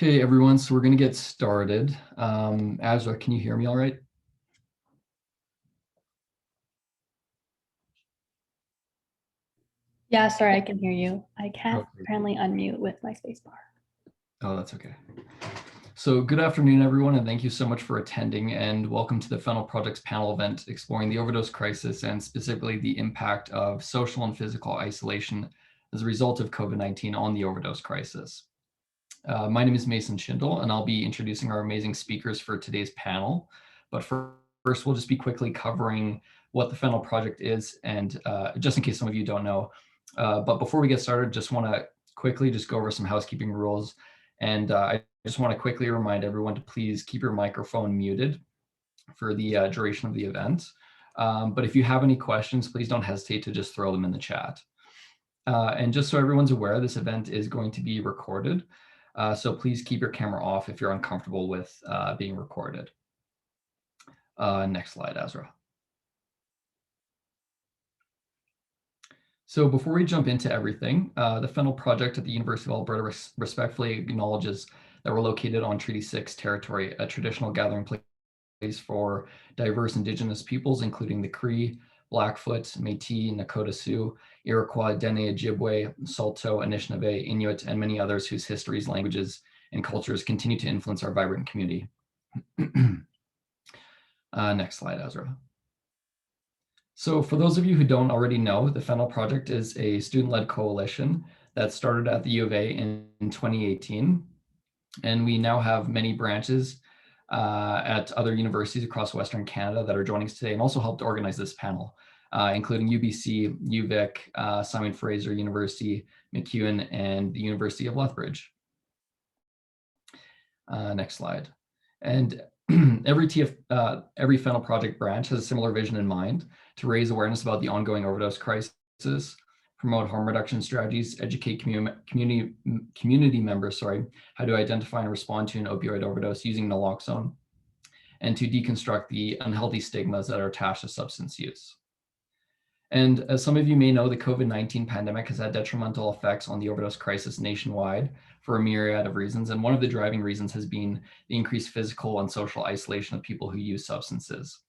Okay, everyone, so we're going to get started. Azra, can you hear me all right? Yeah, sorry, I can hear you. I can't Okay. apparently unmute with my spacebar. Oh, that's okay. So good afternoon, everyone, and thank you so much for attending, and welcome to the FentaNIL Project's panel event exploring the overdose crisis and specifically the impact of social and physical isolation as a result of COVID-19 on the overdose crisis. My name is Mason Schindel, and I'll be introducing our amazing speakers for today's panel. But first, we'll just be quickly covering what the FentaNIL Project is, and just in case some of you don't know. But before we get started, just want to quickly just go over some housekeeping rules. And I just want to quickly remind everyone to please keep your microphone muted for the duration of the event. But if you have any questions, please don't hesitate to just throw them in the chat. And just so everyone's aware, this event is going to be recorded. So please keep your camera off if you're uncomfortable with being recorded. Next slide, Azra. So before we jump into everything, the FentaNIL Project at the University of Alberta respectfully acknowledges that we're located on Treaty 6 territory, a traditional gathering place for diverse Indigenous peoples, including the Cree, Blackfoot, Métis, Nakota Sioux, Iroquois, Dene, Ojibwe, Saulteaux, Anishinaabe, Inuit, and many others whose histories, languages, and cultures continue to influence our vibrant community. Next slide, Azra. So for those of you who don't already know, the FentaNIL Project is a student-led coalition that started at the U of A in 2018. And we now have many branches at other universities across Western Canada that are joining us today and also helped organize this panel, including UBC, UVic, Simon Fraser University, MacEwan, and the University of Lethbridge. Next slide. And every FentaNIL Project branch has a similar vision in mind to raise awareness about the ongoing overdose crisis, promote harm reduction strategies, educate community members, how to identify and respond to an opioid overdose using naloxone, and to deconstruct the unhealthy stigmas that are attached to substance use. And as some of you may know, the COVID-19 pandemic has had detrimental effects on the overdose crisis nationwide for a myriad of reasons. And one of the driving reasons has been the increased physical and social isolation of people who use substances.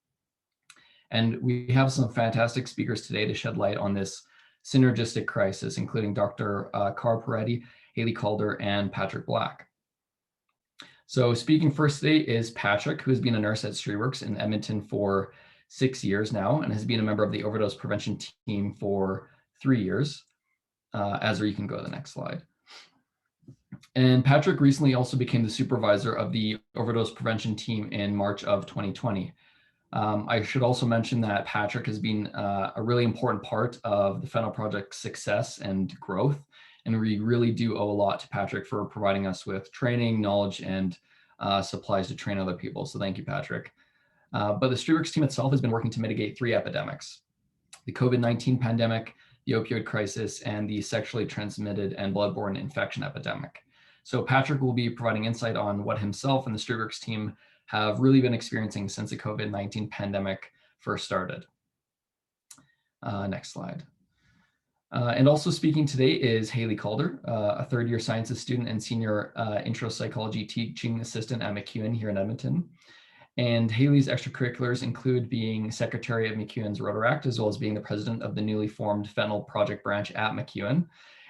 And we have some fantastic speakers today to shed light on this synergistic crisis, including Dr. Carl Peretti, Haley Calder, and Patrick Black. So speaking first today is Patrick, who has been a nurse at StreetWorks in Edmonton for 6 years now and has been a member of the overdose prevention team for 3 years. Azra, you can go to the next slide. And Patrick recently also became the supervisor of the overdose prevention team in March of 2020. I should also mention that Patrick has been a really important part of the FentaNIL Project's success and growth. And we really do owe a lot to Patrick for providing us with training, knowledge, and supplies to train other people. So thank you, Patrick. But the StreetWorks team itself has been working to mitigate 3 epidemics: the COVID-19 pandemic, the opioid crisis, and the sexually transmitted and bloodborne infection epidemic. So Patrick will be providing insight on what himself and the StreetWorks team have really been experiencing since the COVID-19 pandemic first started. Next slide. And also speaking today is Haley Calder, a third-year sciences student and senior intro psychology teaching assistant at MacEwan here in Edmonton. And Haley's extracurriculars include being secretary of MacEwan's Rotaract, as well as being the president of the newly formed FentaNIL Project branch at MacEwan.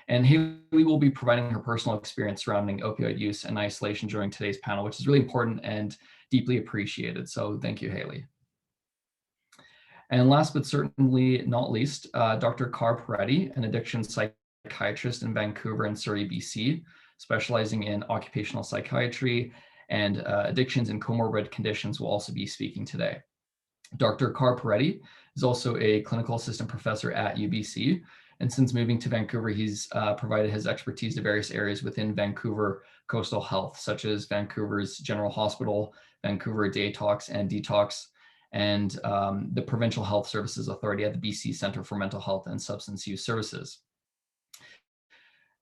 And Haley will be providing her personal experience surrounding opioid use and isolation during today's panel, which is really important and deeply appreciated. So thank you, Haley. And last but certainly not least, Dr. Carl Peretti, an addiction psychiatrist in Vancouver and Surrey, BC, specializing in occupational psychiatry and addictions and comorbid conditions, will also be speaking today. Dr. Carl Peretti is also a clinical assistant professor at UBC. And since moving to Vancouver, he's provided his expertise to various areas within Vancouver coastal health, such as Vancouver's General Hospital, Vancouver Detox and Detox, and the Provincial Health Services Authority at the BC Centre for Mental Health and Substance Use Services.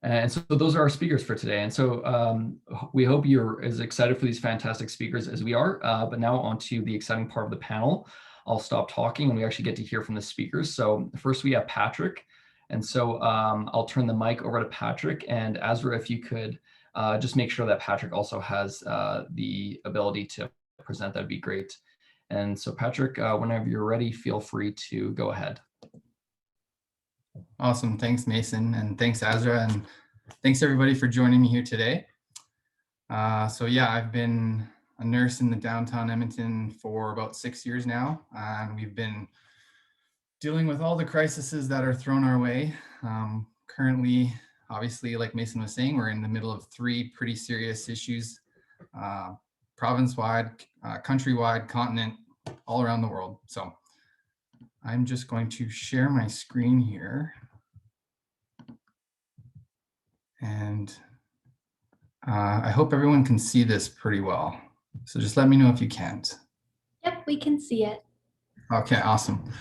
And so those are our speakers for today. And so we hope you're as excited for these fantastic speakers as we are. But now on to the exciting part of the panel. I'll stop talking and we actually get to hear from the speakers. So first we have Patrick. And so I'll turn the mic over to Patrick. And Azra, if you could just make sure that Patrick also has the ability to present. That'd be great. And so Patrick, whenever you're ready, feel free to go ahead. Awesome. Thanks, Mason. And thanks, Azra. And thanks, everybody, for joining me here today. So yeah, I've been a nurse in the downtown Edmonton for about 6 years now. And we've been dealing with all the crises that are thrown our way. Currently, obviously, like Mason was saying, we're in the middle of 3 pretty serious issues, province-wide, countrywide, continent, all around the world. So I'm just going to share my screen here. And I hope everyone can see this pretty well. So just let me know if you can't. Yep, we can see it. Okay, awesome.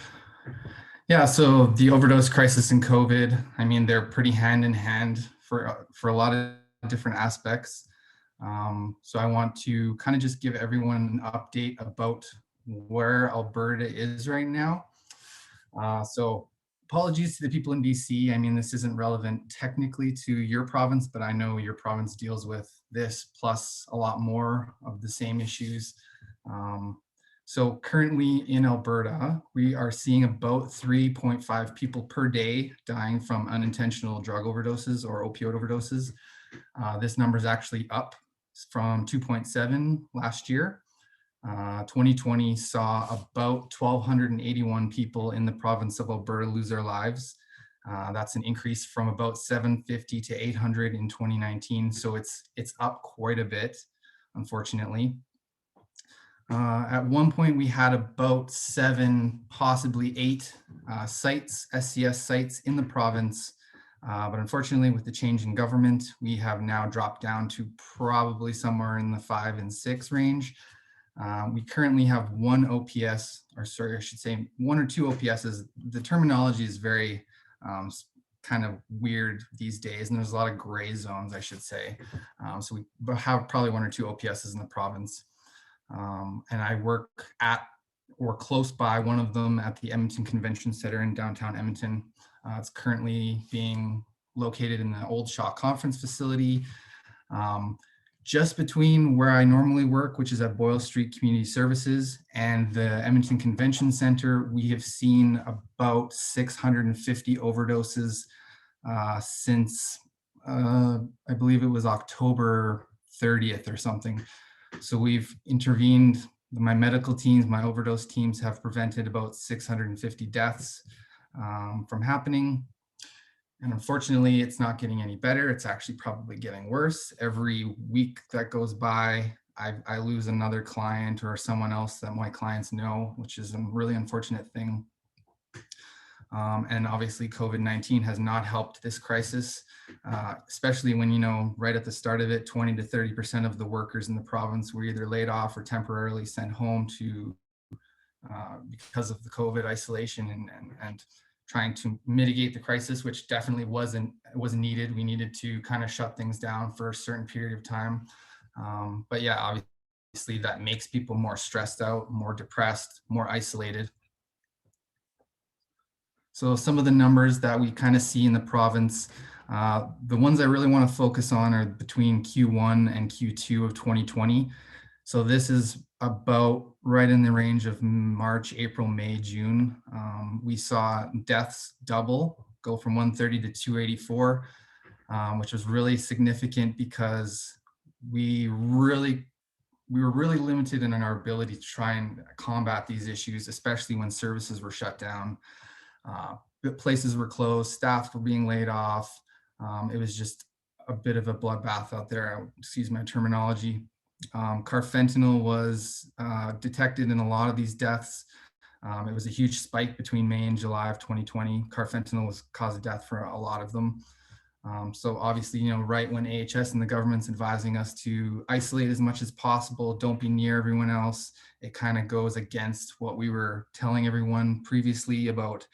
Yeah, so the overdose crisis and COVID, I mean, they're pretty hand in hand for a lot of different aspects. So I want to kind of just give everyone an update about where Alberta is right now. So apologies to the people in BC. I mean, this isn't relevant technically to your province, but I know your province deals with this plus a lot more of the same issues. So currently in Alberta, we are seeing about 3.5 people per day dying from unintentional drug overdoses or opioid overdoses. This number is actually up from 2.7 last year. 2020 saw about 1,281 people in the province of Alberta lose their lives. That's an increase from about 750 to 800 in 2019. So it's up quite a bit, unfortunately. At one point, we had about 7, possibly 8 sites, SCS sites in the province. But unfortunately, with the change in government, we have now dropped down to probably somewhere in the 5 and 6 range. We currently have 1 OPS, or sorry, I should say 1 or 2 OPSs. The terminology is very kind of weird these days, and there's a lot of gray zones, I should say. So we have probably 1 or 2 OPSs in the province. And I work at or close by one of them at the Edmonton Convention Center in downtown Edmonton. It's currently being located in the old Shaw Conference facility. Just between where I normally work, which is at Boyle Street Community Services, and the Edmonton Convention Center, we have seen about 650 overdoses since, I believe it was October 30th or something. So we've intervened. My medical teams, my overdose teams have prevented about 650 deaths from happening. And unfortunately, it's not getting any better. It's actually probably getting worse. Every week that goes by, I lose another client or someone else that my clients know, which is a really unfortunate thing. And obviously, COVID-19 has not helped this crisis, especially when, right at the start of it, 20 to 30% of the workers in the province were either laid off or temporarily sent home to because of the COVID isolation and trying to mitigate the crisis, which definitely wasn't needed. We needed to kind of shut things down for a certain period of time. But yeah, obviously that makes people more stressed out, more depressed, more isolated. So some of the numbers that we kind of see in the province, the ones I really want to focus on are between Q1 and Q2 of 2020. So this is about right in the range of March, April, May, June. We saw deaths double, go from 130 to 284, which was really significant because we were really limited in our ability to try and combat these issues, especially when services were shut down. Places were closed, staff were being laid off. It was just a bit of a bloodbath out there, excuse my terminology. Carfentanil was detected in a lot of these deaths. It was a huge spike between May and July of 2020. Carfentanil was cause of death for a lot of them. So obviously, right when AHS and the government's advising us to isolate as much as possible, don't be near everyone else, it kind of goes against what we were telling everyone previously about,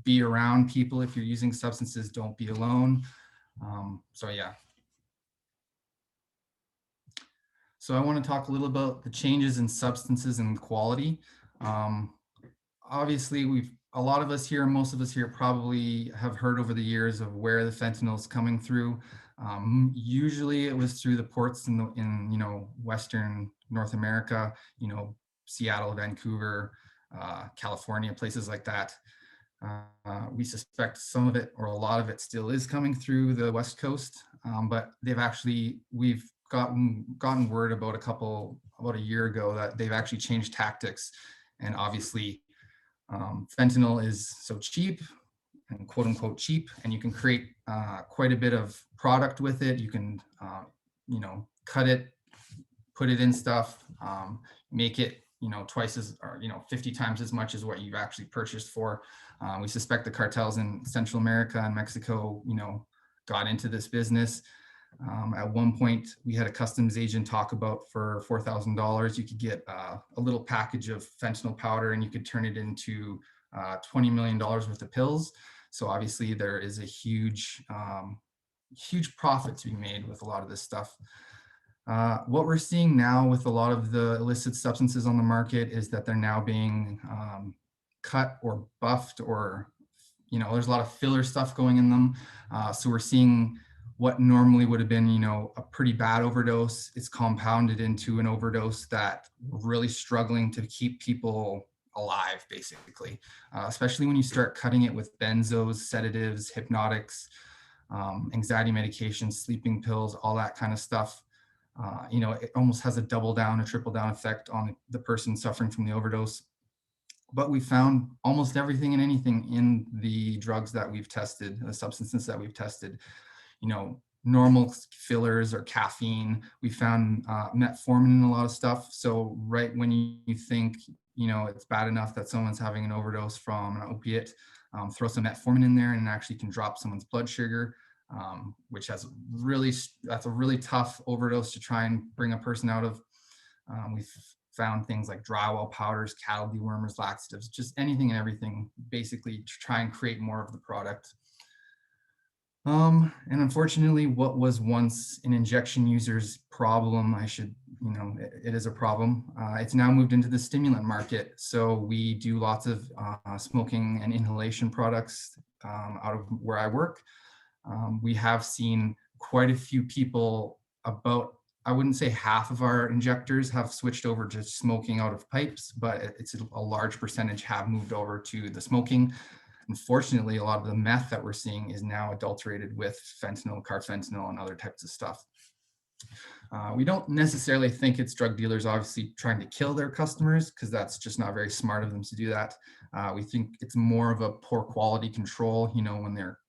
be around people. If you're using substances, don't be alone. So yeah. So I want to talk a little about the changes in substances and quality. Obviously, a lot of us here, most of us here probably have heard over the years of where the fentanyl is coming through. Usually it was through the ports in Western North America, Seattle, Vancouver, California, places like that. We suspect some of it or a lot of it still is coming through the West Coast, but we've gotten word about a year ago that they've actually changed tactics, and obviously fentanyl is so cheap and quote unquote cheap, and you can create quite a bit of product with it. You can cut it, put it in stuff, make it twice as, or 50 times as much as what you've actually purchased for. We suspect the cartels in Central America and Mexico got into this business. At one point we had a customs agent talk about for $4,000 you could get a little package of fentanyl powder, and you could turn it into $20 million worth of pills. So obviously there is a huge profit to be made with a lot of this stuff. What we're seeing now with a lot of the illicit substances on the market is that they're now being cut or buffed, or there's a lot of filler stuff going in them. So we're seeing what normally would have been a pretty bad overdose. It's compounded into an overdose that we're really struggling to keep people alive, basically, especially when you start cutting it with benzos, sedatives, hypnotics, anxiety medications, sleeping pills, all that kind of stuff. It almost has a double down, a triple down effect on the person suffering from the overdose. But we found almost everything and anything in the drugs that we've tested, the substances that we've tested, normal fillers or caffeine. We found metformin in a lot of stuff. So right when you think, it's bad enough that someone's having an overdose from an opiate, throw some metformin in there and it actually can drop someone's blood sugar, which that's a really tough overdose to try and bring a person out of. We've found things like drywall powders, cattle dewormers, laxatives, just anything and everything, basically to try and create more of the product. And unfortunately, what was once an injection user's problem, it is a problem. It's now moved into the stimulant market. So we do lots of smoking and inhalation products out of where I work. We have seen quite a few people, I wouldn't say half of our injectors have switched over to smoking out of pipes, but it's a large percentage have moved over to the smoking. Unfortunately, a lot of the meth that we're seeing is now adulterated with fentanyl, carfentanil, and other types of stuff. We don't necessarily think it's drug dealers obviously trying to kill their customers, because that's just not very smart of them to do that. We think it's more of a poor quality control, when they're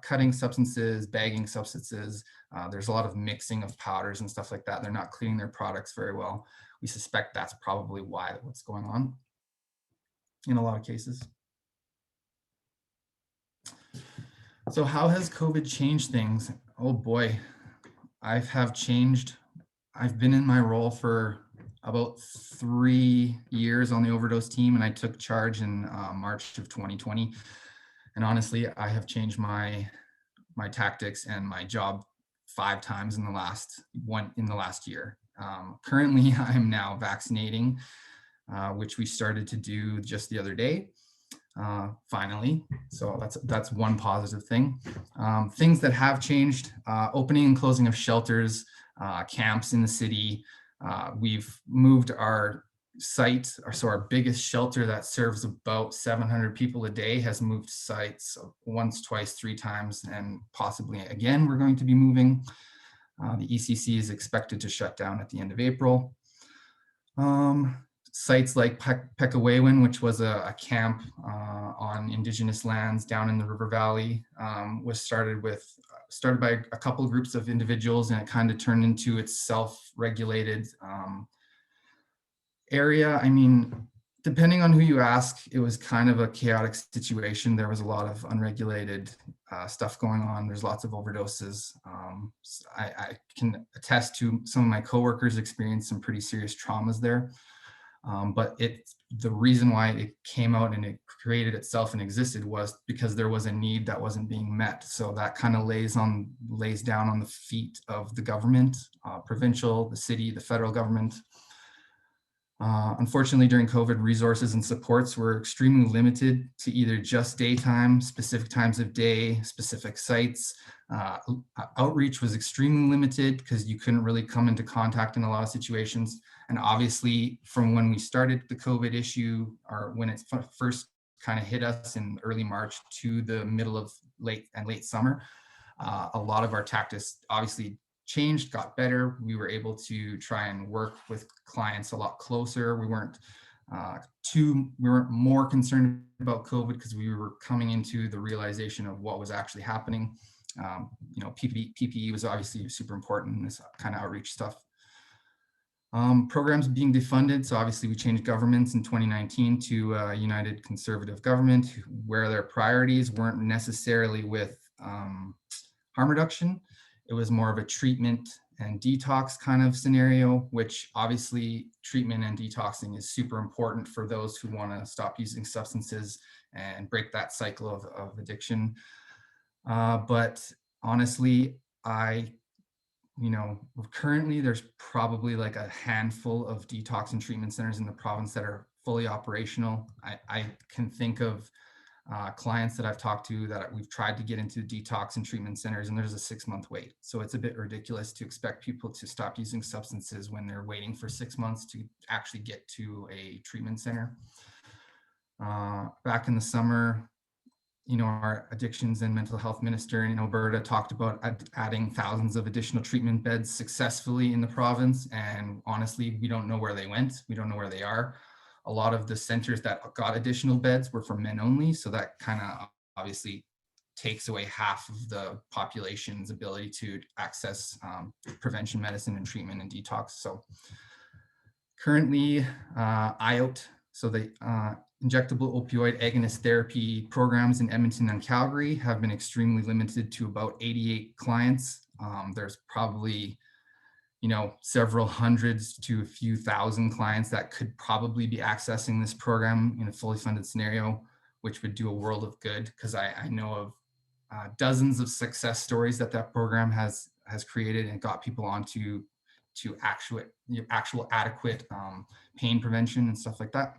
cutting substances, bagging substances. There's a lot of mixing of powders and stuff like that. They're not cleaning their products very well. We suspect that's probably what's going on in a lot of cases. So how has COVID changed things? Oh boy, I've been in my role for about 3 years on the overdose team, and I took charge in March of 2020. And honestly, I have changed my tactics and my job 5 times in the last year. Currently, I'm now vaccinating, which we started to do just the other day. Finally, so that's one positive thing. Things that have changed: opening and closing of shelters, camps in the city. We've moved our site, so our biggest shelter that serves about 700 people a day has moved sites once, twice, 3 times, and possibly again we're going to be moving. The ECC is expected to shut down at the end of April. Sites like Pekawewin, which was a camp on Indigenous lands down in the River Valley, was started by a couple of groups of individuals, and it kind of turned into its self-regulated area. I mean, depending on who you ask, it was kind of a chaotic situation. There was a lot of unregulated stuff going on. There's lots of overdoses. I can attest to some of my coworkers experienced some pretty serious traumas there. But the reason why it came out and it created itself and existed was because there was a need that wasn't being met. So that kind of lays down on the feet of the government, provincial, the city, the federal government. Unfortunately, during COVID, resources and supports were extremely limited to either just daytime, specific times of day, specific sites. Outreach was extremely limited because you couldn't really come into contact in a lot of situations. And obviously, from when we started the COVID issue, or when it first kind of hit us in early March to the middle of late summer, a lot of our tactics obviously changed, got better. We were able to try and work with clients a lot closer. We weren't more concerned about COVID because we were coming into the realization of what was actually happening. PPE was obviously super important in this kind of outreach stuff. Programs being defunded. So obviously we changed governments in 2019 to a United Conservative government where their priorities weren't necessarily with harm reduction. It was more of a treatment and detox kind of scenario, which obviously treatment and detoxing is super important for those who want to stop using substances and break that cycle of addiction. But honestly, currently there's probably like a handful of detox and treatment centers in the province that are fully operational. I can think of clients that I've talked to that we've tried to get into detox and treatment centers, and there's a 6-month wait. So it's a bit ridiculous to expect people to stop using substances when they're waiting for 6 months to actually get to a treatment center. Back in the summer, our addictions and mental health minister in Alberta talked about adding thousands of additional treatment beds successfully in the province. And honestly, we don't know where they went. We don't know where they are. A lot of the centers that got additional beds were for men only. So that kind of obviously takes away half of the population's ability to access prevention medicine and treatment and detox. So currently, IOT, so the injectable opioid agonist therapy programs in Edmonton and Calgary have been extremely limited to about 88 clients. There's probably, several hundreds to a few thousand clients that could probably be accessing this program in a fully funded scenario, which would do a world of good, because I know of dozens of success stories that program has created and got people onto actual adequate pain prevention and stuff like that.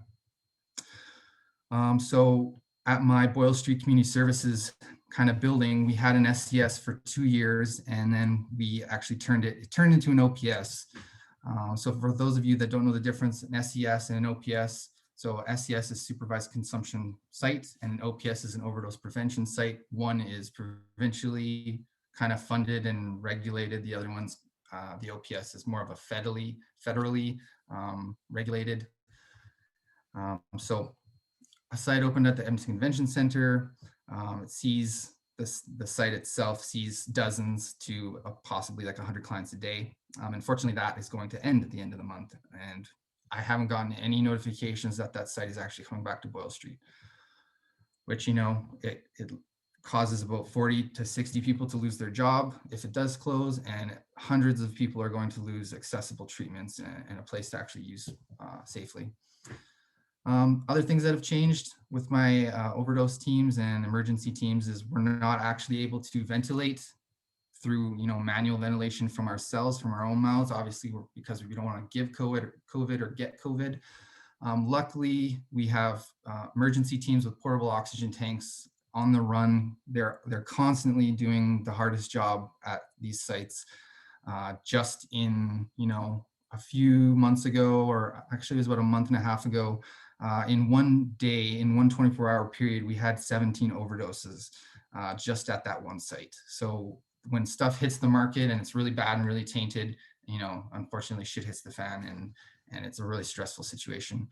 So at my Boyle Street Community Services kind of building, we had an SCS for 2 years, and then we actually turned into an OPS. So for those of you that don't know the difference, an SCS and an OPS, so SCS is supervised consumption site, and an OPS is an overdose prevention site. One is provincially kind of funded and regulated. The other one's the OPS is more of a federally regulated. So a site opened at the Edmonton Convention Center. It sees the site itself sees dozens to possibly like 100 clients a day. Unfortunately, that is going to end at the end of the month, and I haven't gotten any notifications that site is actually coming back to Boyle Street, which it causes about 40 to 60 people to lose their job if it does close, and hundreds of people are going to lose accessible treatments and a place to actually use safely. Other things that have changed with my overdose teams and emergency teams is we're not actually able to ventilate through manual ventilation from our cells, from our own mouths, obviously because we don't want to give COVID or get COVID. Luckily, we have emergency teams with portable oxygen tanks on the run. They're constantly doing the hardest job at these sites. Just in a few months ago, or actually it was about a month and a half ago, in one day, in one 24-hour period, we had 17 overdoses just at that one site. So when stuff hits the market and it's really bad and really tainted, unfortunately shit hits the fan, and it's a really stressful situation.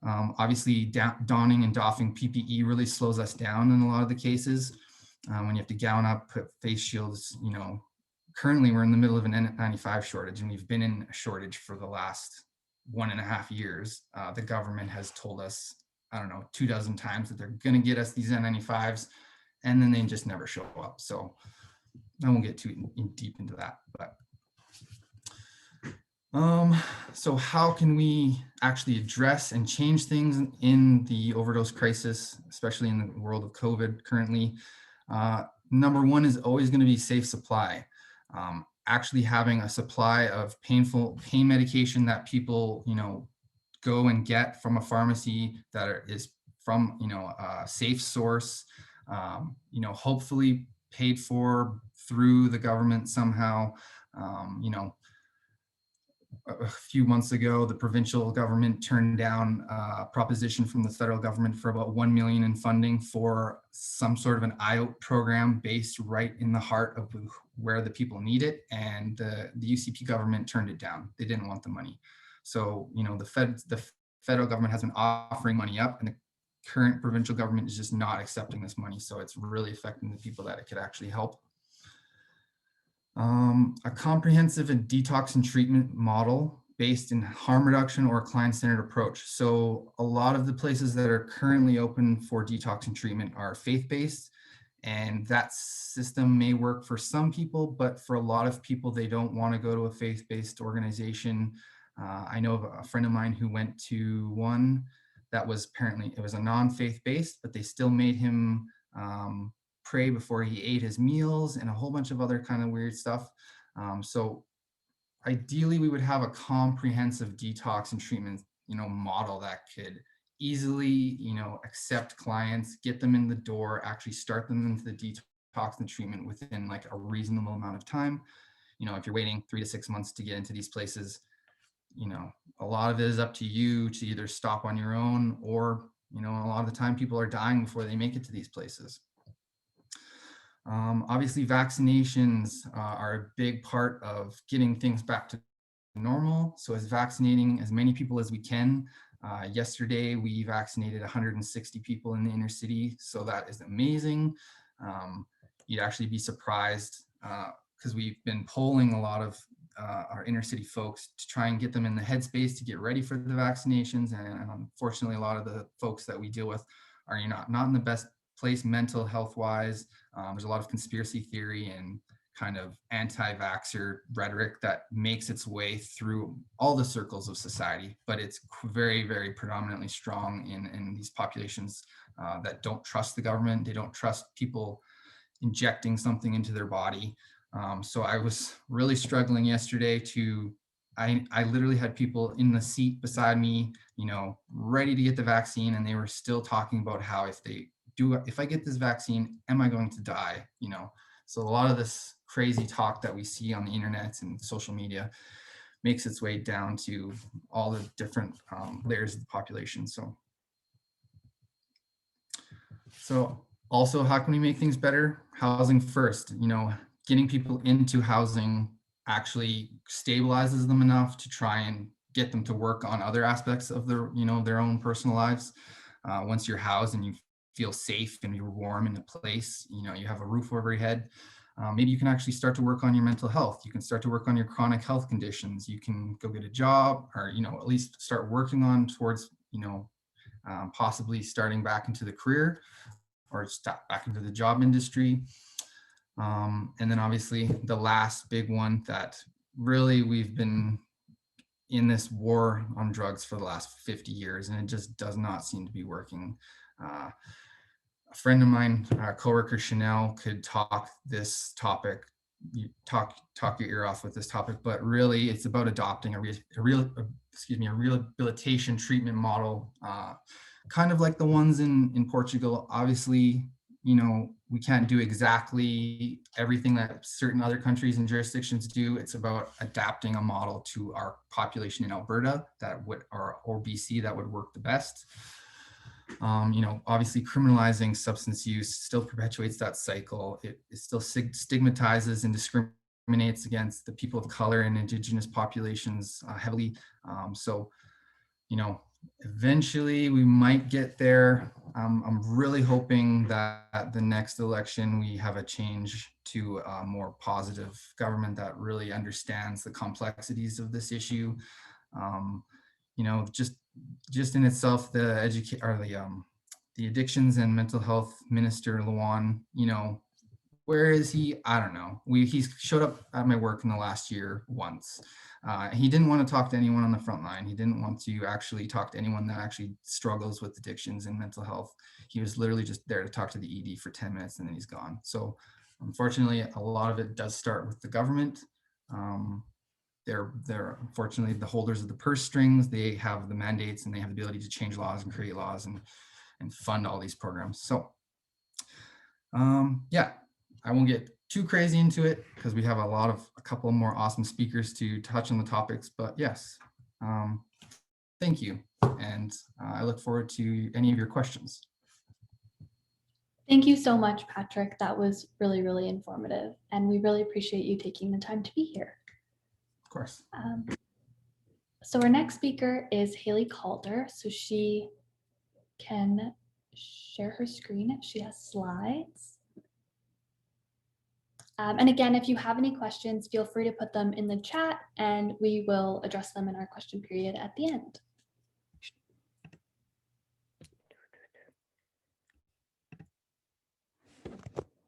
Obviously, donning and doffing PPE really slows us down in a lot of the cases. When you have to gown up, put face shields, currently we're in the middle of an N95 shortage, and we've been in a shortage for the last 1.5 years. The government has told us, 24 times that they're going to get us these N95s, and then they just never show up. So I won't get too deep into that, but so how can we actually address and change things in the overdose crisis, especially in the world of COVID currently? Number one is always going to be safe supply. Actually having a supply of pain medication that people, go and get from a pharmacy that is from, a safe source, hopefully paid for through the government somehow. A few months ago, the provincial government turned down a proposition from the federal government for about 1 million in funding for some sort of an IOT program based right in the heart of where the people need it. And the UCP government turned it down. They didn't want the money. So, the federal government has been offering money up, and the current provincial government is just not accepting this money. So it's really affecting the people that it could actually help. A comprehensive and detox and treatment model based in harm reduction or client-centered approach. So a lot of the places that are currently open for detox and treatment are faith-based, and that system may work for some people, but for a lot of people, they don't want to go to a faith-based organization. I know of a friend of mine who went to one that was apparently, it was a non-faith based, but they still made him pray before he ate his meals and a whole bunch of other kind of weird stuff. So ideally we would have a comprehensive detox and treatment, model that could easily, accept clients, get them in the door, actually start them into the detox and treatment within like a reasonable amount of time. If you're waiting 3 to 6 months to get into these places, a lot of it is up to you to either stop on your own, or, a lot of the time people are dying before they make it to these places. Obviously, vaccinations are a big part of getting things back to normal. So as vaccinating as many people as we can. Yesterday, we vaccinated 160 people in the inner city. So that is amazing. You'd actually be surprised because we've been polling a lot of our inner city folks to try and get them in the headspace to get ready for the vaccinations. And unfortunately, a lot of the folks that we deal with are not in the best place mental health wise. There's a lot of conspiracy theory and kind of anti-vaxxer rhetoric that makes its way through all the circles of society, but it's very, very predominantly strong in these populations that don't trust the government. They don't trust people injecting something into their body. So I was really struggling yesterday I literally had people in the seat beside me, ready to get the vaccine, and they were still talking about how if I get this vaccine, am I going to die? So a lot of this crazy talk that we see on the internet and social media makes its way down to all the different layers of the population. So also, how can we make things better? Housing first, getting people into housing actually stabilizes them enough to try and get them to work on other aspects of their own personal lives. Once you're housed and you feel safe and you're warm in a place, you have a roof over your head, maybe you can actually start to work on your mental health. You can start to work on your chronic health conditions. You can go get a job, or at least start working on towards possibly starting back into the career or step back into the job industry. And then obviously the last big one that really we've been in this war on drugs for the last 50 years, and it just does not seem to be working. A friend of mine, coworker Chanel, could talk this topic, you talk your ear off with this topic, but really it's about adopting a rehabilitation treatment model, kind of like the ones in Portugal. Obviously, we can't do exactly everything that certain other countries and jurisdictions do. It's about adapting a model to our population in Alberta or BC that would work the best. Obviously criminalizing substance use still perpetuates that cycle. It still stigmatizes and discriminates against the people of color and Indigenous populations heavily. So, eventually we might get there. I'm really hoping that the next election we have a change to a more positive government that really understands the complexities of this issue. Just in itself, the addictions and mental health minister Luan, where is he? I don't know. He's showed up at my work in the last year once. He didn't want to talk to anyone on the front line. He didn't want to actually talk to anyone that actually struggles with addictions and mental health. He was literally just there to talk to the ED for 10 minutes and then he's gone. So unfortunately, a lot of it does start with the government. they're unfortunately the holders of the purse strings. They have the mandates and they have the ability to change laws and create laws and fund all these programs. So yeah, I won't get too crazy into it because we have a couple more awesome speakers to touch on the topics, but yes, thank you. And I look forward to any of your questions. Thank you so much, Patrick. That was really, really informative. And we really appreciate you taking the time to be here. Of course. So our next speaker is Haley Calder. So she can share her screen if she has slides. And again, if you have any questions, feel free to put them in the chat and we will address them in our question period at the end.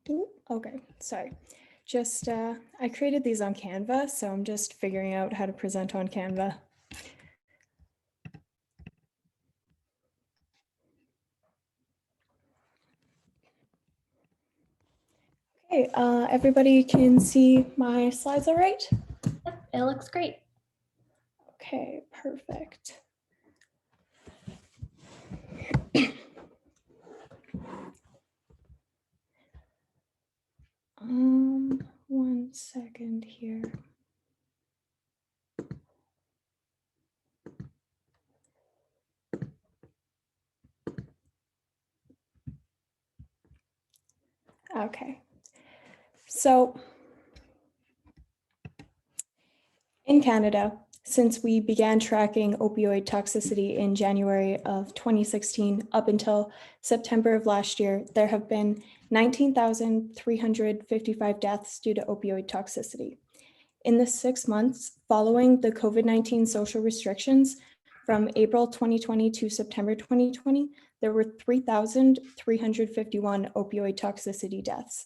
Ooh, okay, sorry. Just, I created these on Canva, so I'm just figuring out how to present on Canva. Okay, everybody can see my slides all right? Yep, it looks great. Okay, perfect. One second here. Okay, so in Canada, since we began tracking opioid toxicity in January of 2016 up until September of last year, there have been 19,355 deaths due to opioid toxicity. In the 6 months following the COVID-19 social restrictions from April 2020 to September 2020, there were 3,351 opioid toxicity deaths.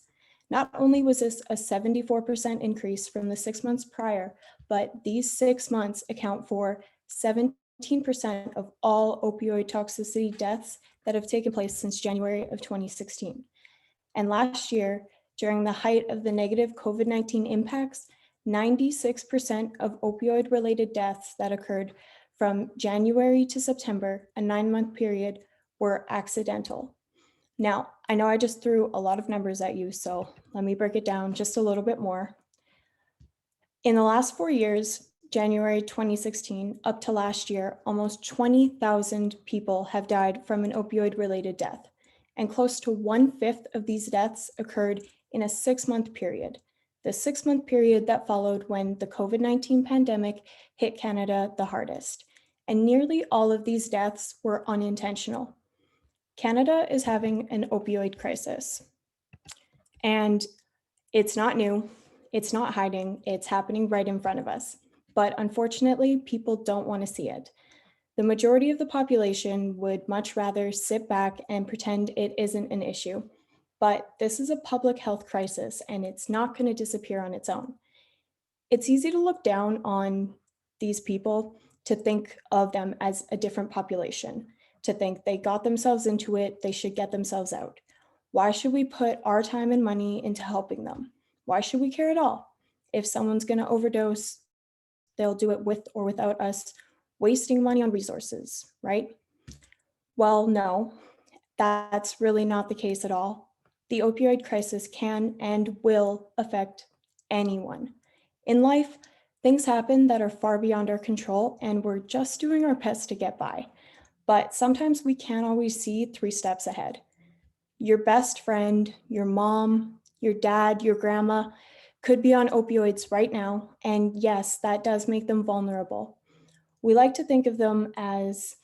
Not only was this a 74% increase from the 6 months prior, but these 6 months account for 17% of all opioid toxicity deaths that have taken place since January of 2016. And last year, during the height of the negative COVID-19 impacts, 96% of opioid-related deaths that occurred from January to September, a 9-month period, were accidental. Now, I know I just threw a lot of numbers at you, so let me break it down just a little bit more. In the last 4 years, January 2016 up to last year, almost 20,000 people have died from an opioid-related death, and close to 1/5 of these deaths occurred in a 6-month period, the 6-month period that followed when the COVID-19 pandemic hit Canada the hardest. And nearly all of these deaths were unintentional. Canada is having an opioid crisis, and it's not new. It's not hiding, it's happening right in front of us. But unfortunately, people don't want to see it. The majority of the population would much rather sit back and pretend it isn't an issue. But this is a public health crisis and it's not going to disappear on its own. It's easy to look down on these people, to think of them as a different population, to think they got themselves into it, they should get themselves out. Why should we put our time and money into helping them? Why should we care at all? If someone's going to overdose, they'll do it with or without us wasting money on resources, right? Well, no, that's really not the case at all. The opioid crisis can and will affect anyone. In life, things happen that are far beyond our control, and we're just doing our best to get by. But sometimes we can't always see 3 steps ahead. Your best friend, your mom, your dad, your grandma could be on opioids right now. And yes, that does make them vulnerable. We like to think of them as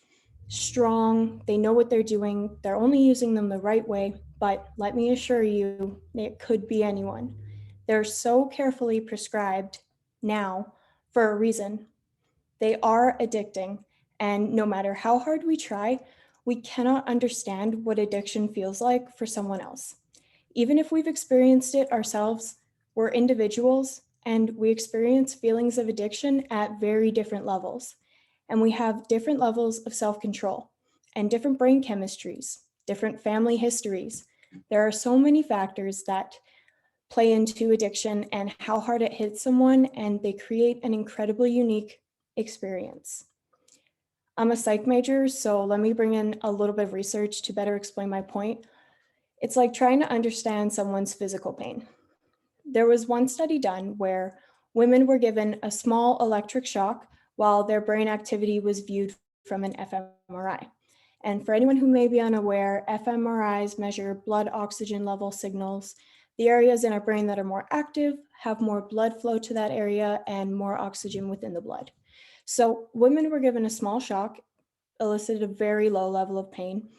strong, they know what they're doing, they're only using them the right way, but let me assure you, it could be anyone. They're so carefully prescribed now for a reason. They are addicting, and no matter how hard we try, we cannot understand what addiction feels like for someone else. Even if we've experienced it ourselves, we're individuals and we experience feelings of addiction at very different levels. And we have different levels of self-control and different brain chemistries, different family histories. There are so many factors that play into addiction and how hard it hits someone, and they create an incredibly unique experience. I'm a psych major, so let me bring in a little bit of research to better explain my point. It's like trying to understand someone's physical pain. There was one study done where women were given a small electric shock while their brain activity was viewed from an fMRI. And for anyone who may be unaware, fMRIs measure blood oxygen level signals. The areas in our brain that are more active have more blood flow to that area and more oxygen within the blood. So women were given a small shock, elicited a very low level of pain.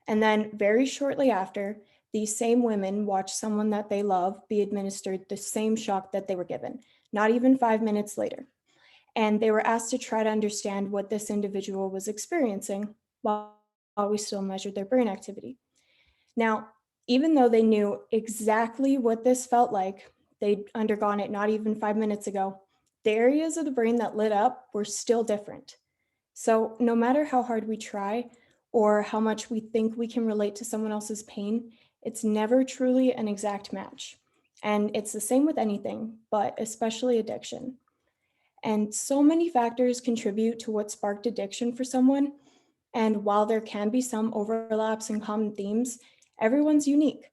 And then very shortly after, these same women watched someone that they love be administered the same shock that they were given, not even 5 minutes later. And they were asked to try to understand what this individual was experiencing while we still measured their brain activity. Now, even though they knew exactly what this felt like, they'd undergone it not even 5 minutes ago, the areas of the brain that lit up were still different. So no matter how hard we try or how much we think we can relate to someone else's pain, it's never truly an exact match. And it's the same with anything, but especially addiction. And so many factors contribute to what sparked addiction for someone. And while there can be some overlaps and common themes, everyone's unique.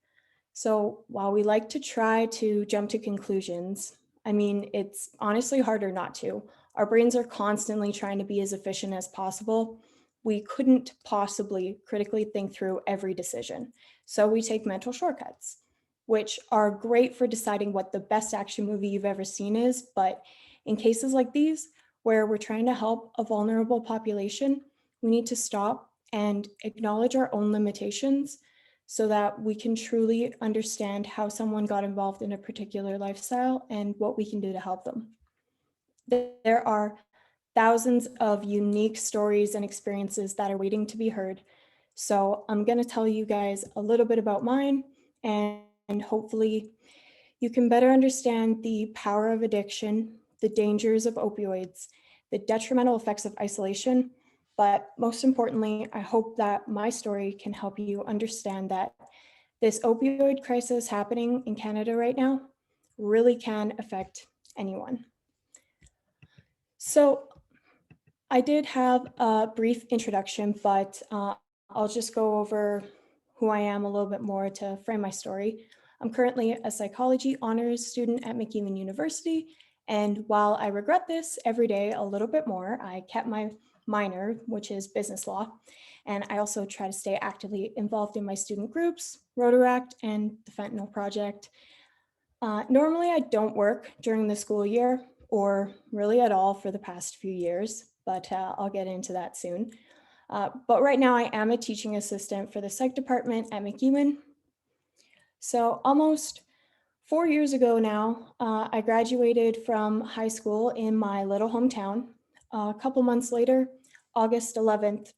So while we like to try to jump to conclusions, I mean, it's honestly harder not to. Our brains are constantly trying to be as efficient as possible. We couldn't possibly critically think through every decision. So we take mental shortcuts, which are great for deciding what the best action movie you've ever seen is. But in cases like these, where we're trying to help a vulnerable population, we need to stop and acknowledge our own limitations so that we can truly understand how someone got involved in a particular lifestyle and what we can do to help them. There are thousands of unique stories and experiences that are waiting to be heard. So I'm going to tell you guys a little bit about mine, and hopefully you can better understand the power of addiction, the dangers of opioids, the detrimental effects of isolation. But most importantly, I hope that my story can help you understand that this opioid crisis happening in Canada right now really can affect anyone. So I did have a brief introduction, but I'll just go over who I am a little bit more to frame my story. I'm currently a psychology honors student at McEwan University, and while I regret this every day a little bit more, I kept my minor, which is business law, and I also try to stay actively involved in my student groups, Rotaract, and the FentaNIL Project. Normally, I don't work during the school year, or really at all for the past few years, but I'll get into that soon. But right now, I am a teaching assistant for the psych department at McEwan. So almost 4 years ago now, I graduated from high school in my little hometown. A couple months later, August 11th,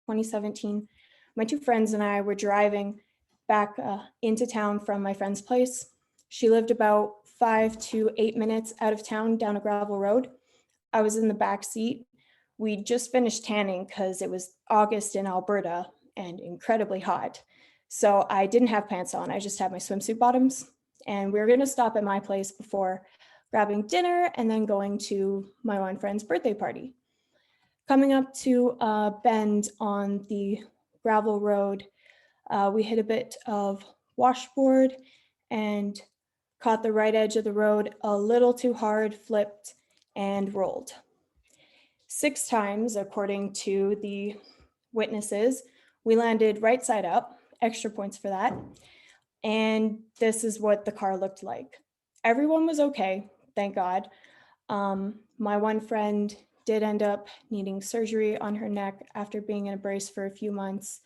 2017, my two friends and I were driving back into town from my friend's place. She lived about 5 to 8 minutes out of town down a gravel road. I was in the back seat. We just finished tanning because it was August in Alberta and incredibly hot. So I didn't have pants on, I just had my swimsuit bottoms. And we were gonna stop at my place before grabbing dinner and then going to my one friend's birthday party. Coming up to a bend on the gravel road, we hit a bit of washboard and caught the right edge of the road a little too hard, flipped, and rolled. 6 times, according to the witnesses, we landed right side up, extra points for that. And this is what the car looked like. Everyone was okay, thank God. My one friend did end up needing surgery on her neck after being in a brace for a few months.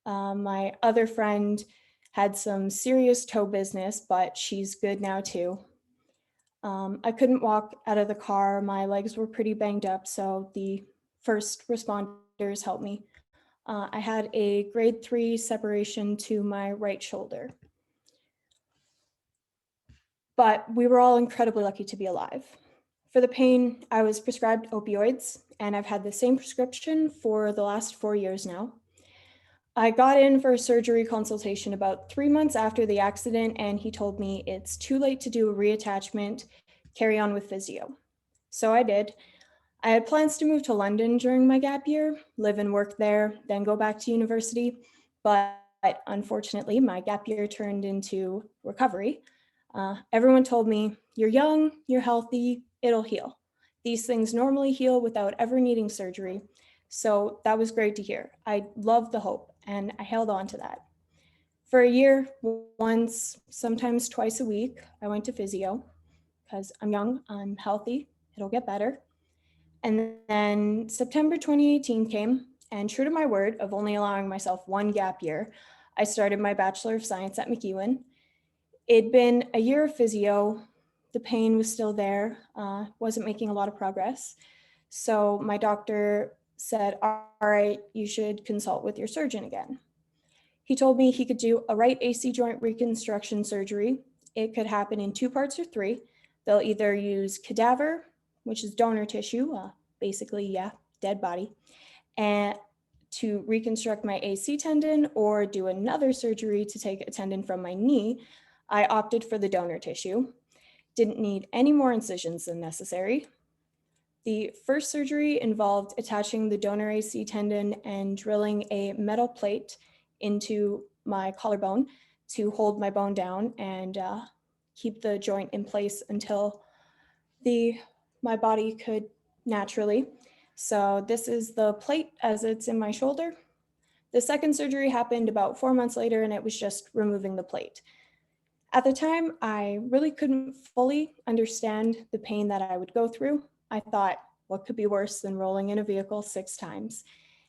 My other friend had some serious toe business, but she's good now too. I couldn't walk out of the car. My legs were pretty banged up, so the first responders helped me. I had a grade 3 separation to my right shoulder. But we were all incredibly lucky to be alive. For the pain, I was prescribed opioids, and I've had the same prescription for the last 4 years now. I got in for a surgery consultation about 3 months after the accident, and he told me it's too late to do a reattachment, carry on with physio. So I did. I had plans to move to London during my gap year, live and work there, then go back to university. But unfortunately, my gap year turned into recovery. Everyone told me, you're young, you're healthy, it'll heal. These things normally heal without ever needing surgery. So that was great to hear. I loved the hope and I held on to that. For a year, once, sometimes twice a week, I went to physio because I'm young, I'm healthy, it'll get better. And then September 2018 came, and true to my word of only allowing myself one gap year, I started my Bachelor of Science at McEwen. It'd been a year of physio. The pain was still there, wasn't making a lot of progress. So my doctor said, all right, you should consult with your surgeon again. He told me he could do a right AC joint reconstruction surgery. It could happen in 2 parts or 3. They'll either use cadaver, which is donor tissue, basically, yeah, dead body, and to reconstruct my AC tendon, or do another surgery to take a tendon from my knee. I opted for the donor tissue. Didn't need any more incisions than necessary. The first surgery involved attaching the donor AC tendon and drilling a metal plate into my collarbone to hold my bone down and keep the joint in place until my body could naturally. So this is the plate as it's in my shoulder. The second surgery happened about 4 months later, and it was just removing the plate. At the time, I really couldn't fully understand the pain that I would go through. I thought, what could be worse than rolling in a vehicle 6 times?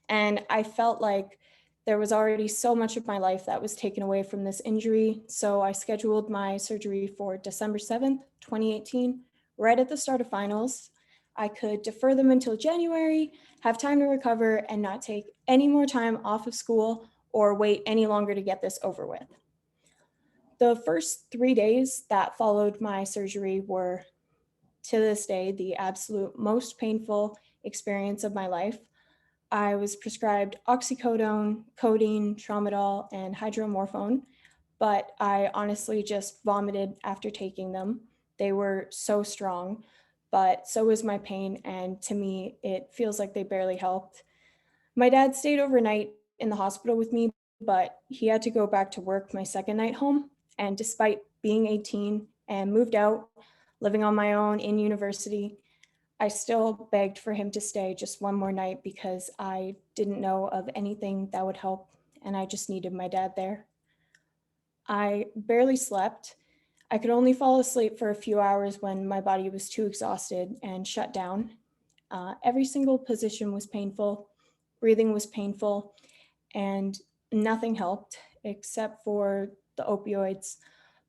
And I felt like there was already so much of my life that was taken away from this injury. So I scheduled my surgery for December 7th, 2018, right at the start of finals. I could defer them until January, have time to recover, and not take any more time off of school or wait any longer to get this over with. The first 3 days that followed my surgery were, to this day, the absolute most painful experience of my life. I was prescribed oxycodone, codeine, tramadol, and hydromorphone, but I honestly just vomited after taking them. They were so strong, but so was my pain, and to me, it feels like they barely helped. My dad stayed overnight in the hospital with me, but he had to go back to work my second night home. And despite being 18 and moved out, living on my own in university, I still begged for him to stay just one more night because I didn't know of anything that would help, and I just needed my dad there. I barely slept. I could only fall asleep for a few hours when my body was too exhausted and shut down. Every single position was painful, breathing was painful, and nothing helped except for the opioids.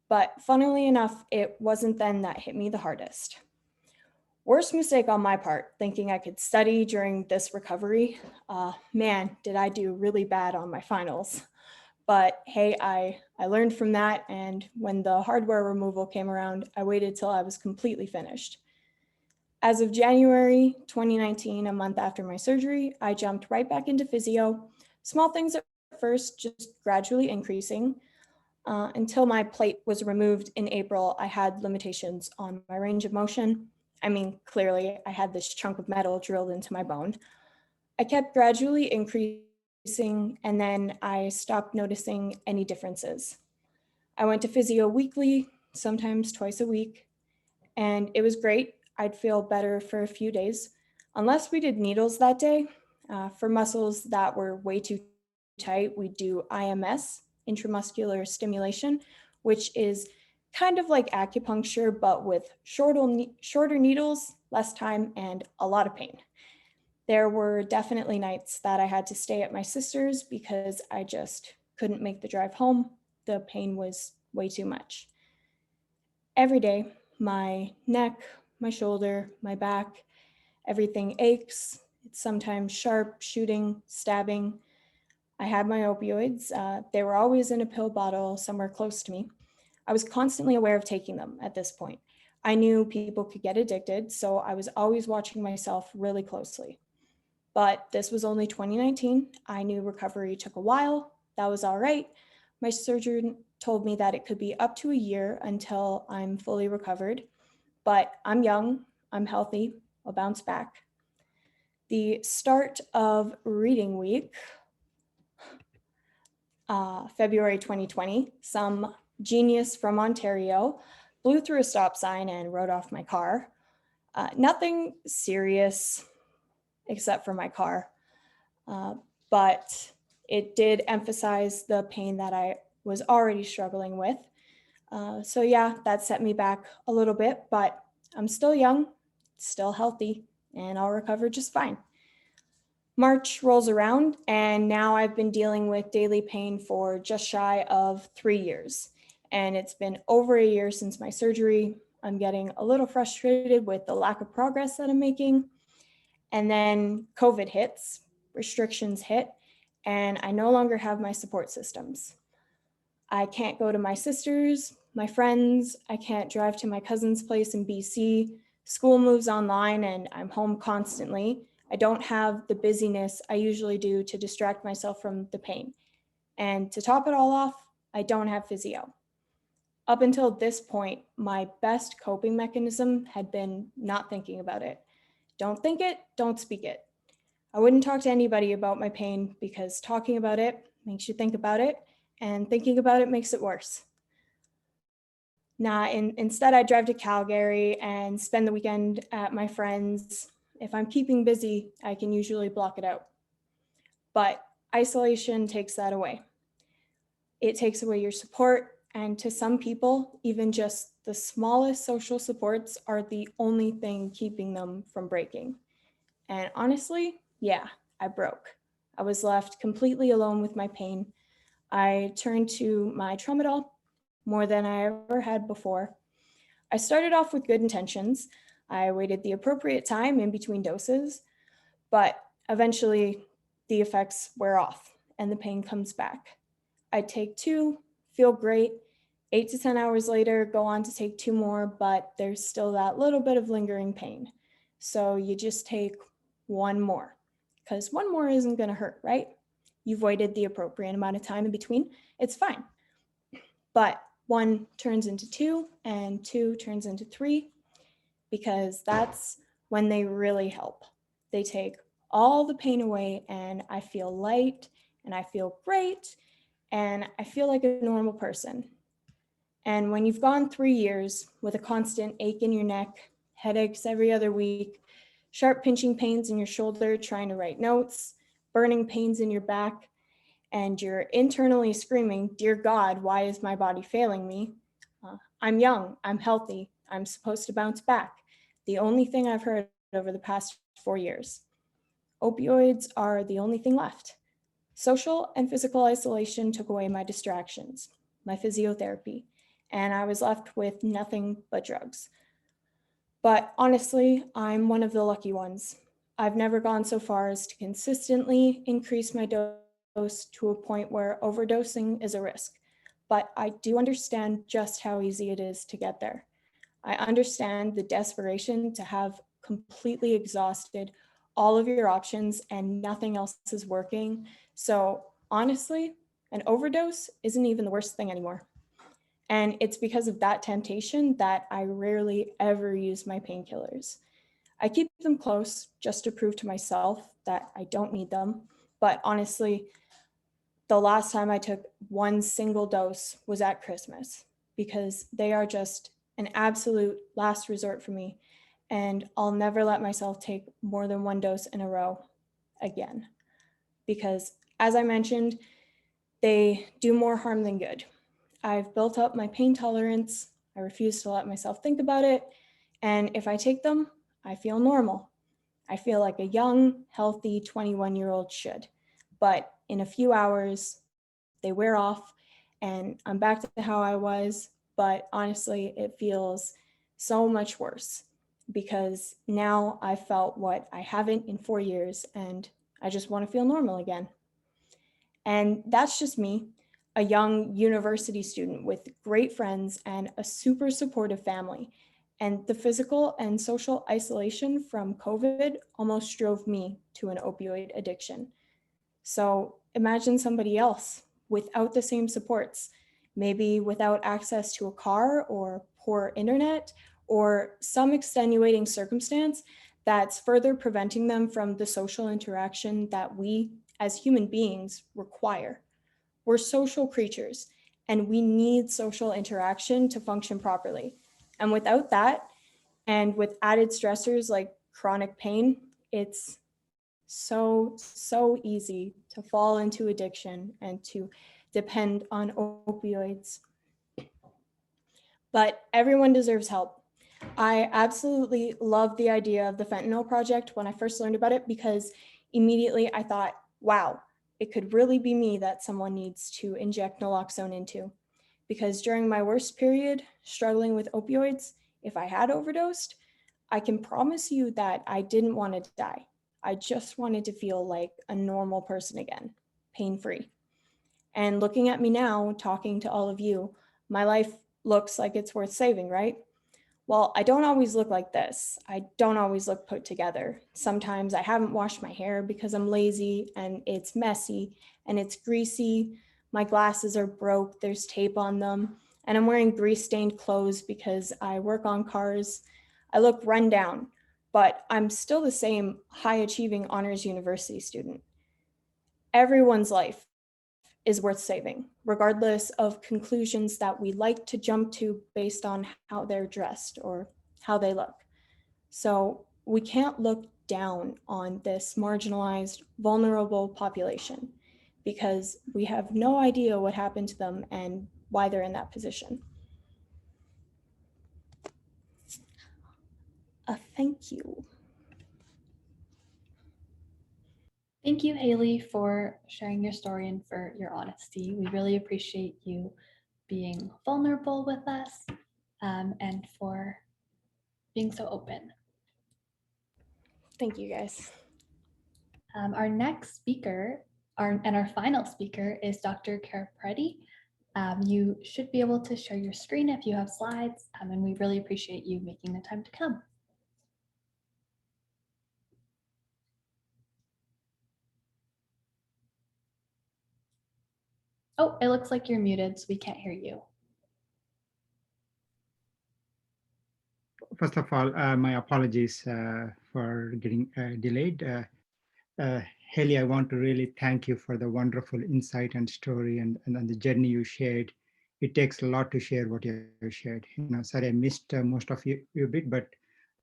But funnily enough, it wasn't then that hit me the hardest. Worst mistake on my part, thinking I could study during this recovery. Man, did I do really bad on my finals. But hey, I learned from that, and when the hardware removal came around, I waited till I was completely finished. As of January 2019, a month after my surgery, I jumped right back into physio. Small things at first, just gradually increasing. Until my plate was removed in April, I had limitations on my range of motion. I mean, clearly, I had this chunk of metal drilled into my bone. I kept gradually increasing, and then I stopped noticing any differences. I went to physio weekly, sometimes twice a week, and it was great. I'd feel better for a few days, unless we did needles that day. For muscles that were way too tight, we do IMS, intramuscular stimulation, which is kind of like acupuncture, but with shorter needles, less time, and a lot of pain. There were definitely nights that I had to stay at my sister's because I just couldn't make the drive home. The pain was way too much. Every day, my neck, my shoulder, my back, everything aches. It's sometimes sharp, shooting, stabbing. I had my opioids. They were always in a pill bottle somewhere close to me. I was constantly aware of taking them at this point. I knew people could get addicted, so I was always watching myself really closely. But this was only 2019. I knew recovery took a while. that was all right. My surgeon told me that it could be up to a year until I'm fully recovered, but I'm young, I'm healthy, I'll bounce back. The start of reading week, February 2020, some genius from Ontario blew through a stop sign and rode off my car. Nothing serious except for my car, but it did emphasize the pain that I was already struggling with. So yeah, that set me back a little bit, but I'm still young, still healthy, and I'll recover just fine. March rolls around, and now I've been dealing with daily pain for just shy of 3 years. And it's been over a year since my surgery. I'm getting a little frustrated with the lack of progress that I'm making. And then COVID hits, restrictions hit, and I no longer have my support systems. I can't go to my sisters, my friends, I can't drive to my cousin's place in BC. School moves online and I'm home constantly. I don't have the busyness I usually do to distract myself from the pain. And to top it all off, I don't have physio. Up until this point, my best coping mechanism had been not thinking about it. Don't think it, don't speak it. I wouldn't talk to anybody about my pain because talking about it makes you think about it, and thinking about it makes it worse. Instead, I drive to Calgary and spend the weekend at my friends. If I'm keeping busy, I can usually block it out. But isolation takes that away. It takes away your support, and to some people, even just the smallest social supports are the only thing keeping them from breaking. And honestly, yeah, I broke. I was left completely alone with my pain. I turned to my tramadol more than I ever had before. I started off with good intentions. I waited the appropriate time in between doses, but eventually the effects wear off and the pain comes back. I take 2, feel great. 8 to 10 hours later, go on to take 2 more, but there's still that little bit of lingering pain. So you just take 1 more, because 1 more isn't going to hurt, right? You've waited the appropriate amount of time in between. It's fine. But 1 turns into 2 and 2 turns into 3, because that's when they really help. They take all the pain away and I feel light and I feel great and I feel like a normal person. And when you've gone 3 years with a constant ache in your neck, headaches every other week, sharp pinching pains in your shoulder trying to write notes, burning pains in your back, and you're internally screaming, "Dear God, why is my body failing me? I'm young, I'm healthy, I'm supposed to bounce back." The only thing I've heard over the past 4 years. Opioids are the only thing left. Social and physical isolation took away my distractions, my physiotherapy, and I was left with nothing but drugs. But honestly, I'm one of the lucky ones. I've never gone so far as to consistently increase my dose to a point where overdosing is a risk. But I do understand just how easy it is to get there. I understand the desperation to have completely exhausted all of your options and nothing else is working. So honestly, an overdose isn't even the worst thing anymore. And it's because of that temptation that I rarely ever use my painkillers. I keep them close just to prove to myself that I don't need them. But honestly, the last time I took 1 single dose was at Christmas, because they are just an absolute last resort for me. And I'll never let myself take more than 1 dose in a row again. Because as I mentioned, they do more harm than good. I've built up my pain tolerance. I refuse to let myself think about it. And if I take them, I feel normal. I feel like a young, healthy 21-year-old should. But in a few hours, they wear off and I'm back to how I was. But honestly, it feels so much worse because now I felt what I haven't in 4 years and I just want to feel normal again. And that's just me, a young university student with great friends and a super supportive family. And the physical and social isolation from COVID almost drove me to an opioid addiction. So imagine somebody else without the same supports, maybe without access to a car or poor internet or some extenuating circumstance that's further preventing them from the social interaction that we as human beings require. We're social creatures and we need social interaction to function properly. And without that, and with added stressors like chronic pain, it's so easy to fall into addiction and to depend on opioids. But everyone deserves help. I absolutely love the idea of the FentaNIL Project when I first learned about it, because immediately I thought, wow, it could really be me that someone needs to inject naloxone into. Because during my worst period, struggling with opioids, if I had overdosed, I can promise you that I didn't want to die. I just wanted to feel like a normal person again, pain-free. And looking at me now, talking to all of you, my life looks like it's worth saving, right? Well, I don't always look like this. I don't always look put together. Sometimes I haven't washed my hair because I'm lazy and it's messy and it's greasy. My glasses are broke, there's tape on them, and I'm wearing grease-stained clothes because I work on cars. I look run down, but I'm still the same high-achieving honors university student. Everyone's life is worth saving, regardless of conclusions that we like to jump to based on how they're dressed or how they look. So we can't look down on this marginalized, vulnerable population because we have no idea what happened to them and why they're in that position. Thank you. Thank you, Haley, for sharing your story and for your honesty. We really appreciate you being vulnerable with us and for being so open. Thank you, guys. Our next speaker and our final speaker is Dr. Carapretti. You should be able to share your screen if you have slides, and we really appreciate you making the time to come. Oh, it looks like you're muted, so we can't hear you. First of all, my apologies for getting delayed. Haley, I want to really thank you for the wonderful insight and story and the journey you shared. It takes a lot to share what you shared. Sorry, I missed most of you a bit, but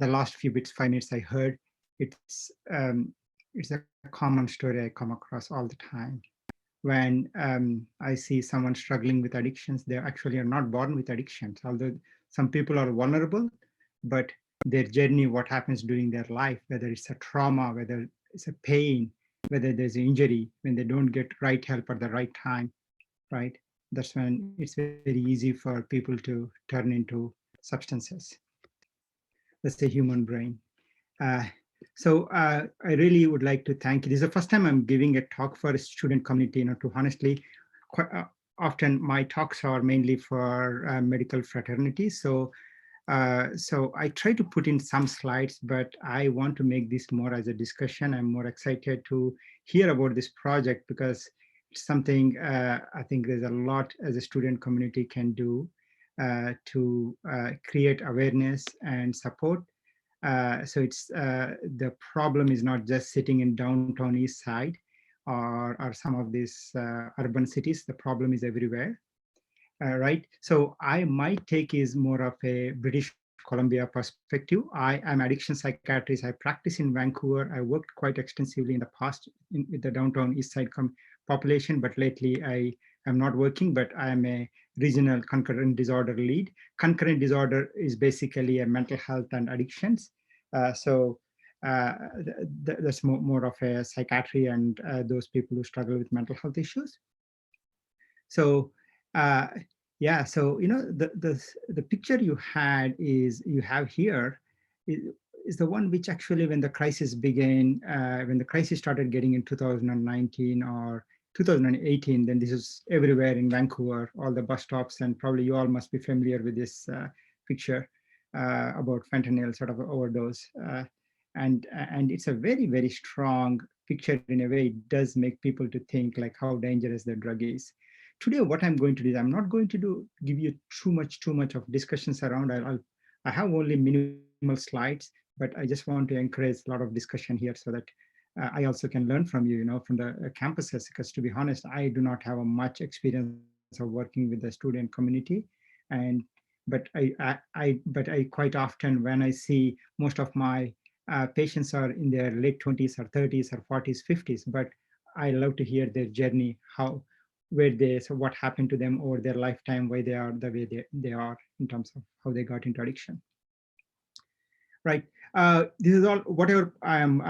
the last few bits, 5 minutes I heard, it's a common story I come across all the time. When I see someone struggling with addictions, they actually are not born with addictions, although some people are vulnerable, but their journey, what happens during their life, whether it's a trauma, whether it's a pain, whether there's an injury, when they don't get right help at the right time, right? That's when it's very easy for people to turn into substances. That's the human brain. So I really would like to thank you. This is the first time I'm giving a talk for a student community. To honestly, quite often my talks are mainly for medical fraternities. So I try to put in some slides, but I want to make this more as a discussion. I'm more excited to hear about this project because it's something I think there's a lot as a student community can do to create awareness and support. So it's the problem is not just sitting in downtown East Side or some of these urban cities. The problem is everywhere. Right. So my take is more of a British Columbia perspective. I am addiction psychiatrist. I practice in Vancouver. I worked quite extensively in the past with the downtown East Side population, but lately I am not working, but I am a regional concurrent disorder lead. Concurrent disorder is basically a mental health and addictions. That's more of a psychiatry and those people who struggle with mental health issues. So yeah, so the picture you have here is the one which actually when the crisis began, when the crisis started getting in 2019 or 2018, then this is everywhere in Vancouver, all the bus stops, and probably you all must be familiar with this picture about fentanyl sort of overdose. And it's a very, very strong picture in a way. It does make people to think like how dangerous the drug is. today, what I'm going to do is I'm not going to give you too much of discussions around. I have only minimal slides, but I just want to encourage a lot of discussion here so that I also can learn from you, from the campuses, because to be honest, I do not have a much experience of working with the student community. And but I quite often, when I see most of my patients are in their late 20s or 30s or 40s, 50s, but I love to hear their journey, so what happened to them over their lifetime, why they are the way they are in terms of how they got into addiction. Right. This is all whatever I am.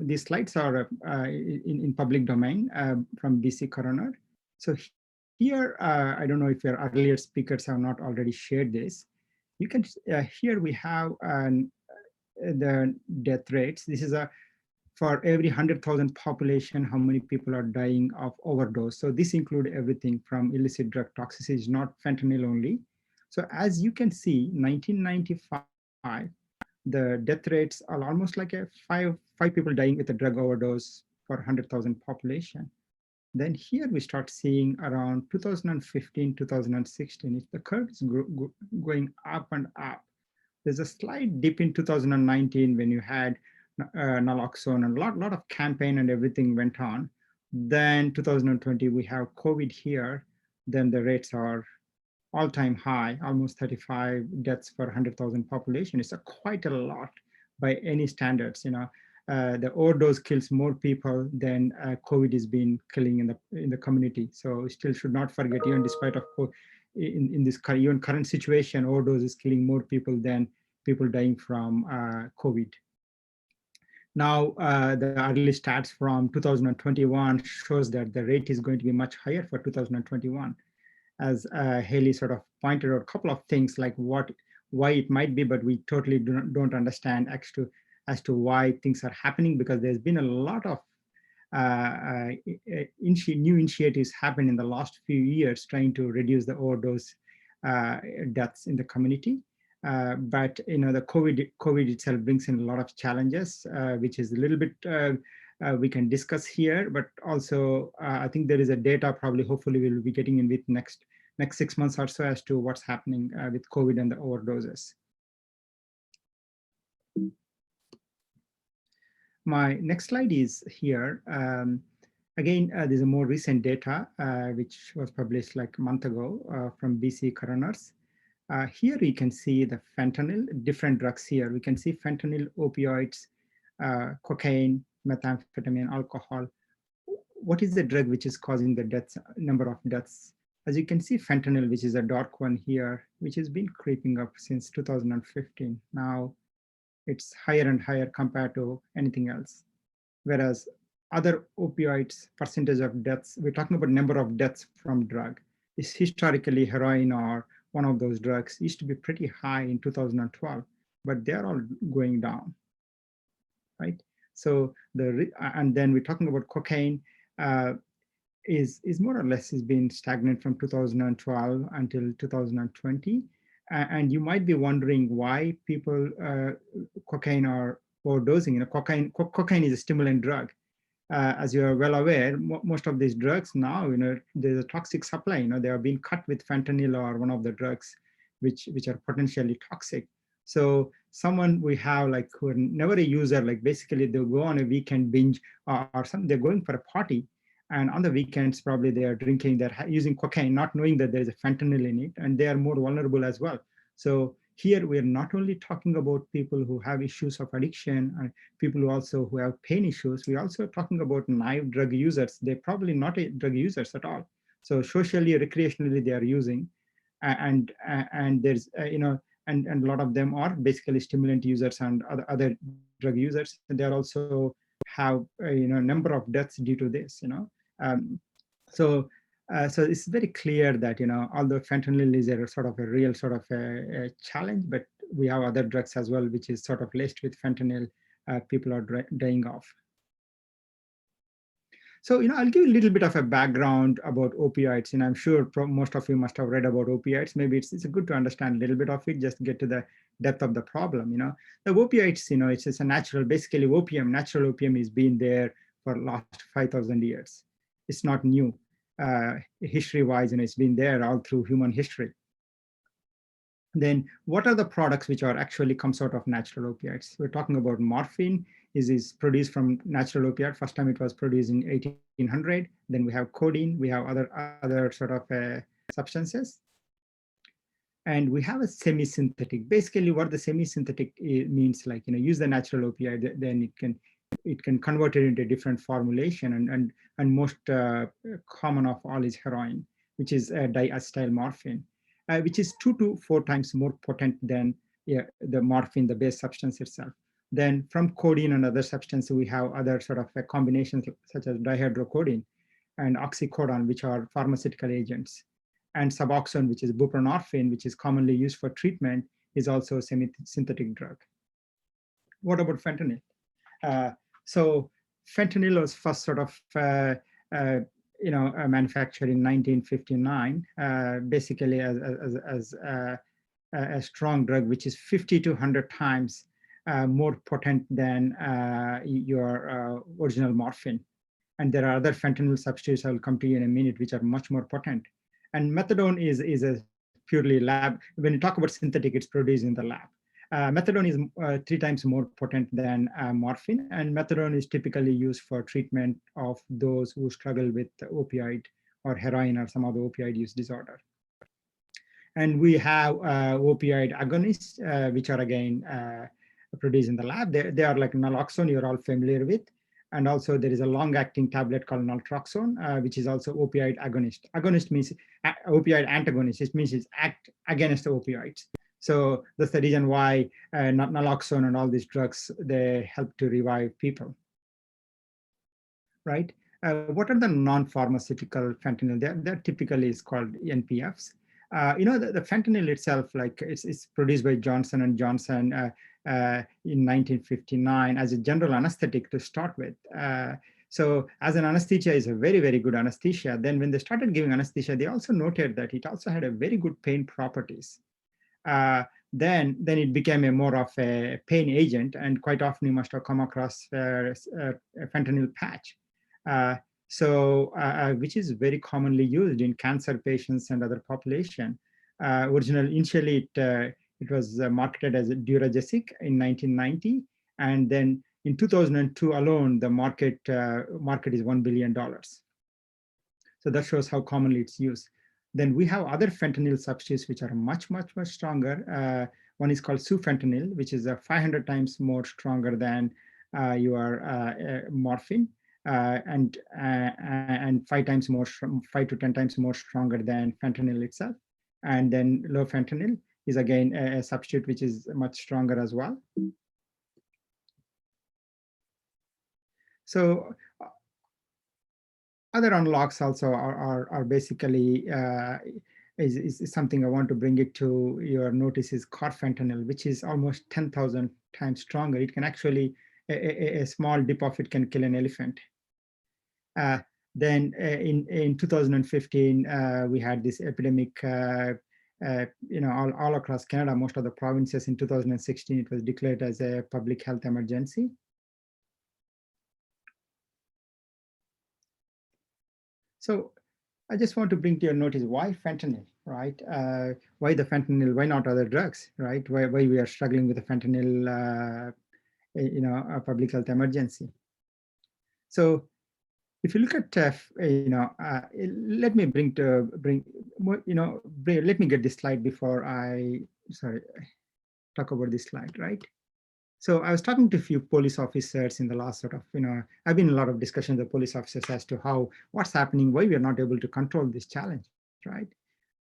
These slides are in public domain from BC Coroner. So here, I don't know if your earlier speakers have not already shared this. You can here we have the death rates. This is for every 100,000 population, how many people are dying of overdose. So this includes everything from illicit drug toxicity, not fentanyl only. So as you can see, 1995, the death rates are almost like five people dying with a drug overdose for 100,000 population. Then here we start seeing around 2015, 2016, the curve is going up and up. There's a slight dip in 2019 when you had naloxone, and a lot of campaign and everything went on. Then 2020, we have COVID here. Then the rates are all-time high, almost 35 deaths per 100,000 population. It's quite a lot by any standards. The overdose kills more people than COVID has been killing in the community. So we still should not forget, even despite of in this even current situation, overdose is killing more people than people dying from COVID. Now, the early stats from 2021 shows that the rate is going to be much higher for 2021. As Haley sort of pointed out a couple of things like why it might be, but we totally don't understand as to why things are happening, because there's been a lot of new initiatives happen in the last few years trying to reduce the overdose deaths in the community. But the COVID itself brings in a lot of challenges, which is a little bit we can discuss here. But also, I think there is a data probably, hopefully, we'll be getting in with next 6 months or so as to what's happening with COVID and the overdoses. My next slide is here. Again, there's a more recent data which was published like a month ago from BC coroners. Here you can see the fentanyl, different drugs here. We can see fentanyl, opioids, cocaine, methamphetamine, alcohol. What is the drug which is causing the deaths, number of deaths? As you can see, fentanyl, which is a dark one here, which has been creeping up since 2015. Now it's higher and higher compared to anything else. Whereas other opioids, percentage of deaths, we're talking about number of deaths from drug, is historically heroin or one of those drugs used to be pretty high in 2012, but they're all going down, right? So and then we're talking about cocaine is more or less has been stagnant from 2012 until 2020. And you might be wondering why people cocaine are overdosing. Cocaine is a stimulant drug. As you are well aware, most of these drugs now, there's a toxic supply. They are being cut with fentanyl or one of the drugs which are potentially toxic. So someone we have like who are never a user, like basically they'll go on a weekend binge or something, they're going for a party. And on the weekends, probably they are drinking, they're using cocaine, not knowing that there's a fentanyl in it, and they are more vulnerable as well. So here we're not only talking about people who have issues of addiction and people who have pain issues, we're also talking about naive drug users. They're probably not drug users at all. So socially, recreationally, they are using, and there's and a lot of them are basically stimulant users and other drug users. And they are also have number of deaths due to this. So it's very clear that although fentanyl is a sort of a real sort of a challenge, but we have other drugs as well which is sort of laced with fentanyl. People are dying of. So I'll give a little bit of a background about opioids, and I'm sure most of you must have read about opioids. Maybe it's good to understand a little bit of it, just to get to the depth of the problem. The opioids, it's just a natural, basically natural opium has been there for the last 5,000 years. it's not new. History-wise, it's been there all through human history. Then what are the products which are actually comes out of natural opioids? We're talking about morphine is produced from natural opioid. First time it was produced in 1800. Then we have codeine, we have other sort of substances. And we have a semi-synthetic. Basically what the semi-synthetic means, like, use the natural opioid, then it can convert it into a different formulation, and most common of all is heroin, which is diacetyl morphine, which is 2 to 4 times more potent than the morphine, the base substance itself. Then from codeine and other substances, we have other sort of combinations such as dihydrocodeine and oxycodone, which are pharmaceutical agents. And Suboxone, which is buprenorphine, which is commonly used for treatment, is also a semi-synthetic drug. What about fentanyl? So fentanyl was first sort of manufactured in 1959, basically as a strong drug, which is 50 to 100 times more potent than your original morphine. And there are other fentanyl substitutes I'll come to you in a minute, which are much more potent. And methadone is a purely lab. When you talk about synthetic, it's produced in the lab. Methadone is 3 times more potent than morphine, and methadone is typically used for treatment of those who struggle with opioid or heroin or some other opioid use disorder. And we have opioid agonists, which are again produced in the lab. They are like naloxone, you're all familiar with. And also there is a long-acting tablet called naltrexone, which is also opioid agonist. Agonist means opioid antagonist. It means it's act against the opioids. So that's the reason why naloxone and all these drugs, they help to revive people, right? What are the non-pharmaceutical fentanyl? They're typically is called NPFs. The fentanyl itself, like it's produced by Johnson & Johnson in 1959 as a general anesthetic to start with. So as an anesthesia is a very, very good anesthesia. Then when they started giving anesthesia, they also noted that it also had a very good pain properties. Then it became a more of a pain agent, and quite often you must have come across a fentanyl patch. Which is very commonly used in cancer patients and other population. Initially, it was marketed as Duragesic in 1990, and then in 2002 alone, the market is $1 billion. So that shows how commonly it's used. Then we have other fentanyl substitutes which are much, much, much stronger. One is called sufentanil, which is 500 times more stronger than your morphine. And 5 to 10 times more stronger than fentanyl itself. And then low fentanyl is again a substitute which is much stronger as well. So other unlocks also are basically is something I want to bring it to your notice is carfentanil, which is almost 10,000 times stronger. It can actually, a small dip of it can kill an elephant. Then in 2015, we had this epidemic, all across Canada, most of the provinces. In 2016, it was declared as a public health emergency. So I just want to bring to your notice why fentanyl, right? Why the fentanyl? Why not other drugs, right? Why we are struggling with the fentanyl, a public health emergency. So if you look at, let me let me get this slide before talk about this slide, right? So I was talking to a few police officers in the last sort of, I've been in a lot of discussions with police officers as to what's happening, why we are not able to control this challenge, right?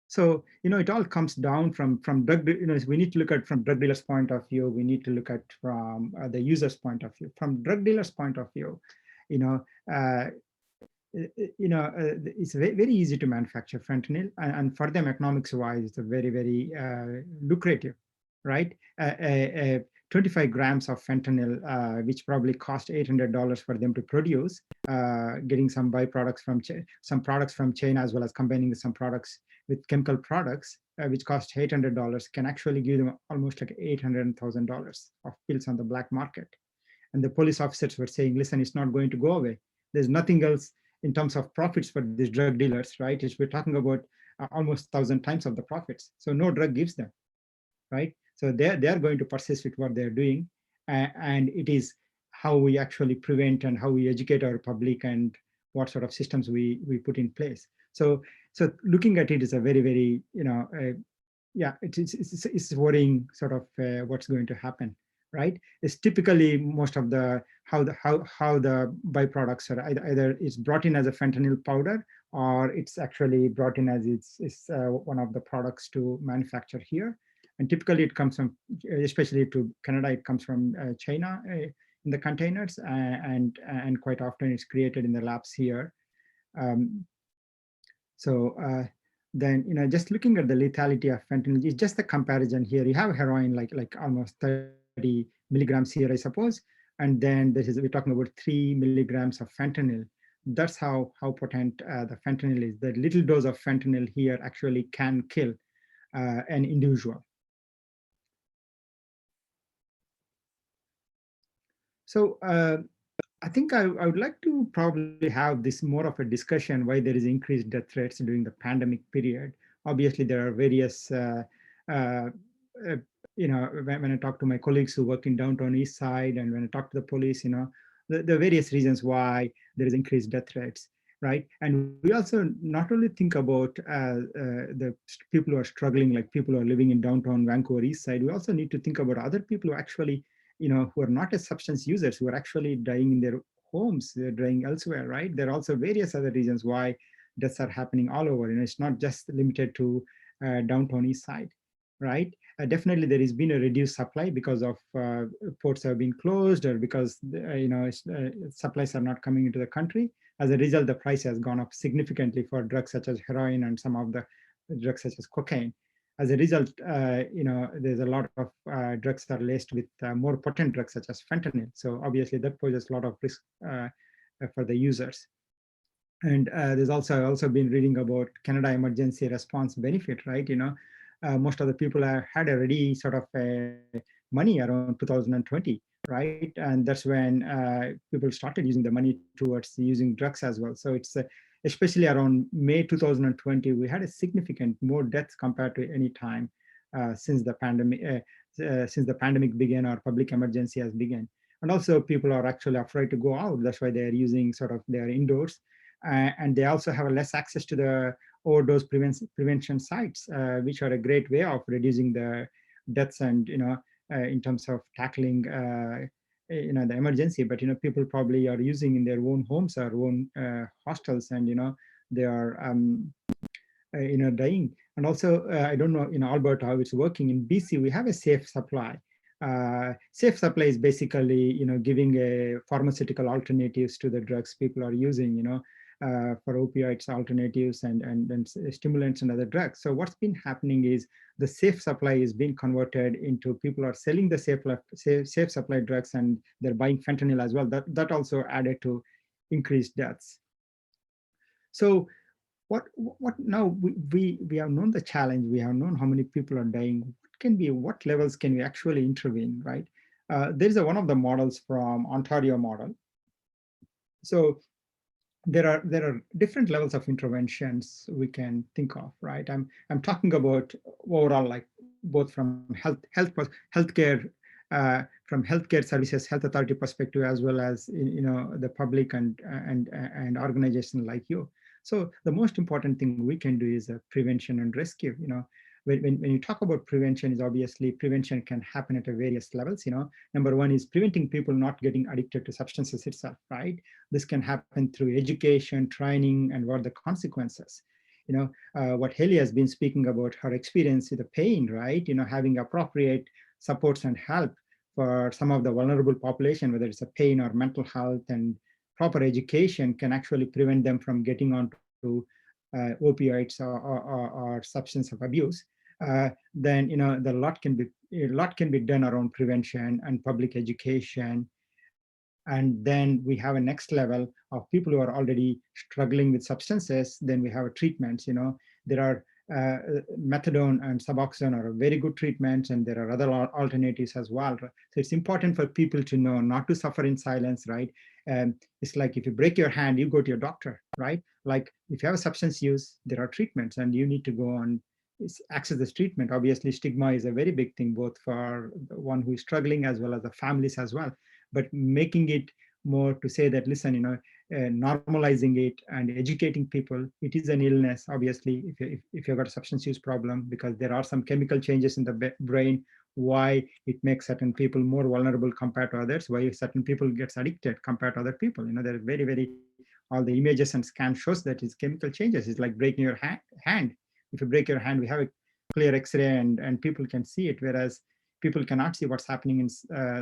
So, it all comes down from drug, we need to look at from drug dealers' point of view, we need to look at from the user's point of view. From drug dealers' point of view, it's very easy to manufacture fentanyl, and for them, economics-wise, it's a very, very lucrative, right? 25 grams of fentanyl, which probably cost $800 for them to produce, getting some byproducts from some products from China, as well as combining some products with chemical products, which cost $800, can actually give them almost like $800,000 of pills on the black market. And the police officers were saying, listen, it's not going to go away. There's nothing else in terms of profits for these drug dealers, right? Is we're talking about almost 1,000 times of the profits. So no drug gives them, right? So they're going to persist with what they're doing, and it is how we actually prevent and how we educate our public and what sort of systems we put in place. So looking at it is a very, very, yeah, it's worrying sort of what's going to happen, right? It's typically most of the how the byproducts are either it's brought in as a fentanyl powder, or it's actually brought in as it's one of the products to manufacture here. And typically it comes from, especially to Canada, it comes from China in the containers, and quite often it's created in the labs here. So then, just looking at the lethality of fentanyl, it's just the comparison here. You have heroin like almost 30 milligrams here, I suppose. And then we're talking about 3 milligrams of fentanyl. That's how potent the fentanyl is. The little dose of fentanyl here actually can kill an individual. So I think I would like to probably have this more of a discussion why there is increased death rates during the pandemic period. Obviously, there are various, when I talk to my colleagues who work in downtown East Side, and when I talk to the police, the various reasons why there is increased death rates, right? And we also not only think about the people who are struggling, like people who are living in downtown Vancouver East Side, we also need to think about other people who actually who are not as substance users, who are actually dying in their homes, they're dying elsewhere, right? There are also various other reasons why deaths are happening all over. It's not just limited to downtown East Side, right? Definitely there has been a reduced supply because of ports have been closed, or because supplies are not coming into the country. As a result, the price has gone up significantly for drugs such as heroin and some of the drugs such as cocaine. As a result, there's a lot of drugs that are laced with more potent drugs such as fentanyl. So obviously that poses a lot of risk for the users. And there's also been reading about Canada Emergency Response Benefit, right? Most of the people had already sort of money around 2020, right? And that's when people started using the money towards using drugs as well. So it's especially around May 2020, we had a significant more deaths compared to any time since the pandemic began or public emergency has begun. And also people are actually afraid to go out. That's why they're using they're indoors. And they also have less access to the overdose prevention sites, which are a great way of reducing the deaths and, in terms of tackling the emergency. But people probably are using in their own homes or own hostels, and they are dying. And also I don't know in Alberta how it's working. In BC we have a safe supply. Safe supply is basically giving a pharmaceutical alternatives to the drugs people are using, for opioids alternatives and stimulants and other drugs. So what's been happening is the safe supply is being converted into people are selling the safe supply drugs, and they're buying fentanyl as well. That also added to increased deaths. So what now we have known the challenge, we have known how many people are dying. What levels can we actually intervene, right? There is one of the models from Ontario model. So there are different levels of interventions we can think of, right? I'm talking about overall, like both from healthcare from healthcare services, health authority perspective, as well as the public and organizations like you. So the most important thing we can do is prevention and rescue. When you talk about prevention, is obviously prevention can happen at various levels. Number one is preventing people not getting addicted to substances itself, right? This can happen through education, training, and what the consequences. What Haley has been speaking about, her experience with the pain, right? Having appropriate supports and help for some of the vulnerable population, whether it's a pain or mental health, and proper education can actually prevent them from getting onto opioids or substance of abuse. Then a lot can be done around prevention and public education. And then we have a next level of people who are already struggling with substances. Then we have treatments. There are methadone and Suboxone are very good treatments, and there are other alternatives as well. So it's important for people to know not to suffer in silence, right? It's like if you break your hand, you go to your doctor, right? Like if you have a substance use, there are treatments and you need to go on access this treatment. Obviously, stigma is a very big thing, both for the one who is struggling as well as the families as well. But making it more to say that, listen, normalizing it and educating people, it is an illness, obviously, if you've got a substance use problem, because there are some chemical changes in the brain, why it makes certain people more vulnerable compared to others, why certain people gets addicted compared to other people. They're very, all the images and scan shows that it's chemical changes. It's like breaking your hand. If you break your hand, we have a clear x-ray and people can see it, whereas people cannot see what's happening in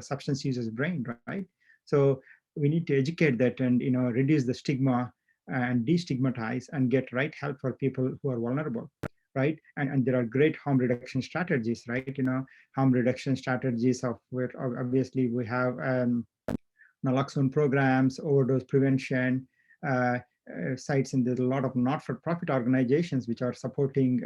substance users' brain, right? So we need to educate that and reduce the stigma and destigmatize and get right help for people who are vulnerable, right? And there are great harm reduction strategies, right? Harm reduction strategies of where obviously we have naloxone programs, overdose prevention, sites, and there's a lot of not-for-profit organizations which are supporting,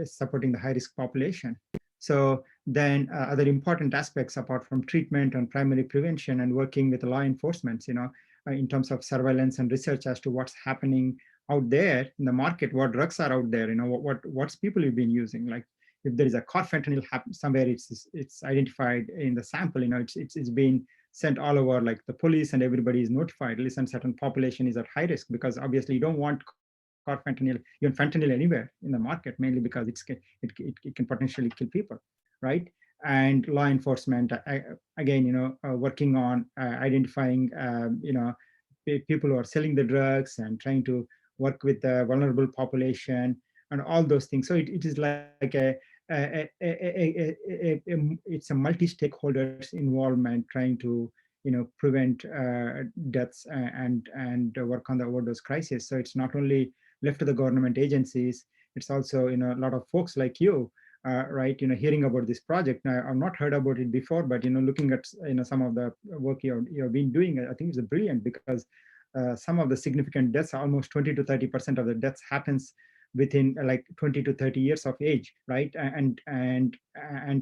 supporting the high-risk population. So then other important aspects apart from treatment and primary prevention and working with law enforcement, in terms of surveillance and research as to what's happening out there in the market, what drugs are out there, what's people have been using. Like if there is a carfentanil somewhere, it's identified in the sample, it's been sent all over, like the police and everybody is notified. Listen, certain population is at high risk, because obviously you don't want carfentanil, even fentanyl anywhere in the market, mainly because it can potentially kill people, right? And law enforcement, again, working on identifying, people who are selling the drugs and trying to work with the vulnerable population and all those things. So it is like it's a multi-stakeholders involvement trying to prevent deaths and work on the overdose crisis. So it's not only left to the government agencies, it's also a lot of folks like you, right, hearing about this project. Now, I've not heard about it before, but looking at some of the work you've been doing, I think it's brilliant, because some of the significant deaths, almost 20 to 30% of the deaths happens within like 20 to 30 years of age, right? And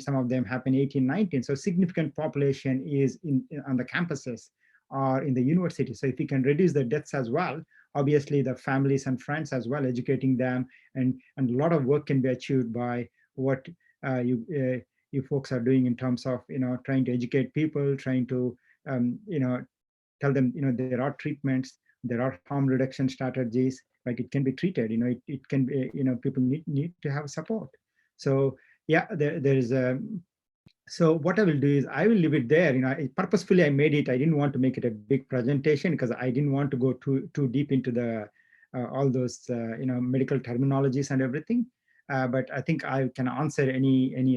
some of them happen 18, 19. So significant population is on the campuses or in the university. So if we can reduce the deaths as well, obviously the families and friends as well, educating them, and a lot of work can be achieved by what you folks are doing in terms of trying to educate people, trying to tell them there are treatments, there are harm reduction strategies, right? It can be treated, it can be, people need to have support. So yeah, there is a, so what I will do is I will leave it there. Purposefully I made it. I didn't want to make it a big presentation because I didn't want to go too deep into the all those medical terminologies and everything. But I think I can answer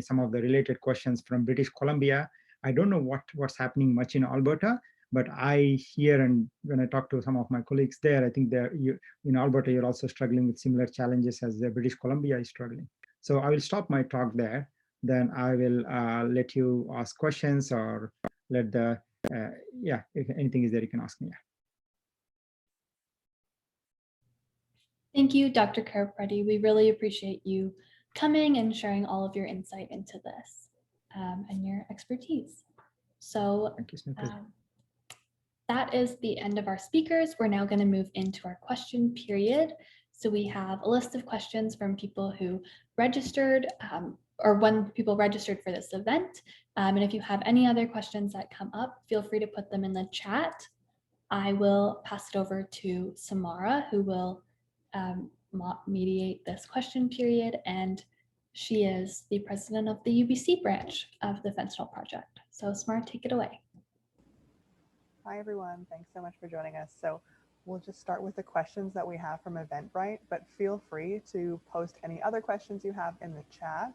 some of the related questions from British Columbia. I don't know what's happening much in Alberta, but I hear, and when I talk to some of my colleagues there, I think in Alberta you're also struggling with similar challenges as the British Columbia is struggling. So I will stop my talk there. Then I will let you ask questions, or let the, yeah, if anything is there, you can ask me. Thank you, Dr. Karapreddy. We really appreciate you coming and sharing all of your insight into this and your expertise. So Thank you, Smita. That is the end of our speakers. We're now going to move into our question period. So we have a list of questions from people who registered, or when people registered for this event. And if you have any other questions that come up, feel free to put them in the chat. I will pass it over to Samara, who will mediate this question period, and she is the president of the UBC branch of the FentaNIL Project. So Samara, take it away. Hi everyone, thanks so much for joining us. So we'll just start with the questions that we have from Eventbrite, but feel free to post any other questions you have in the chat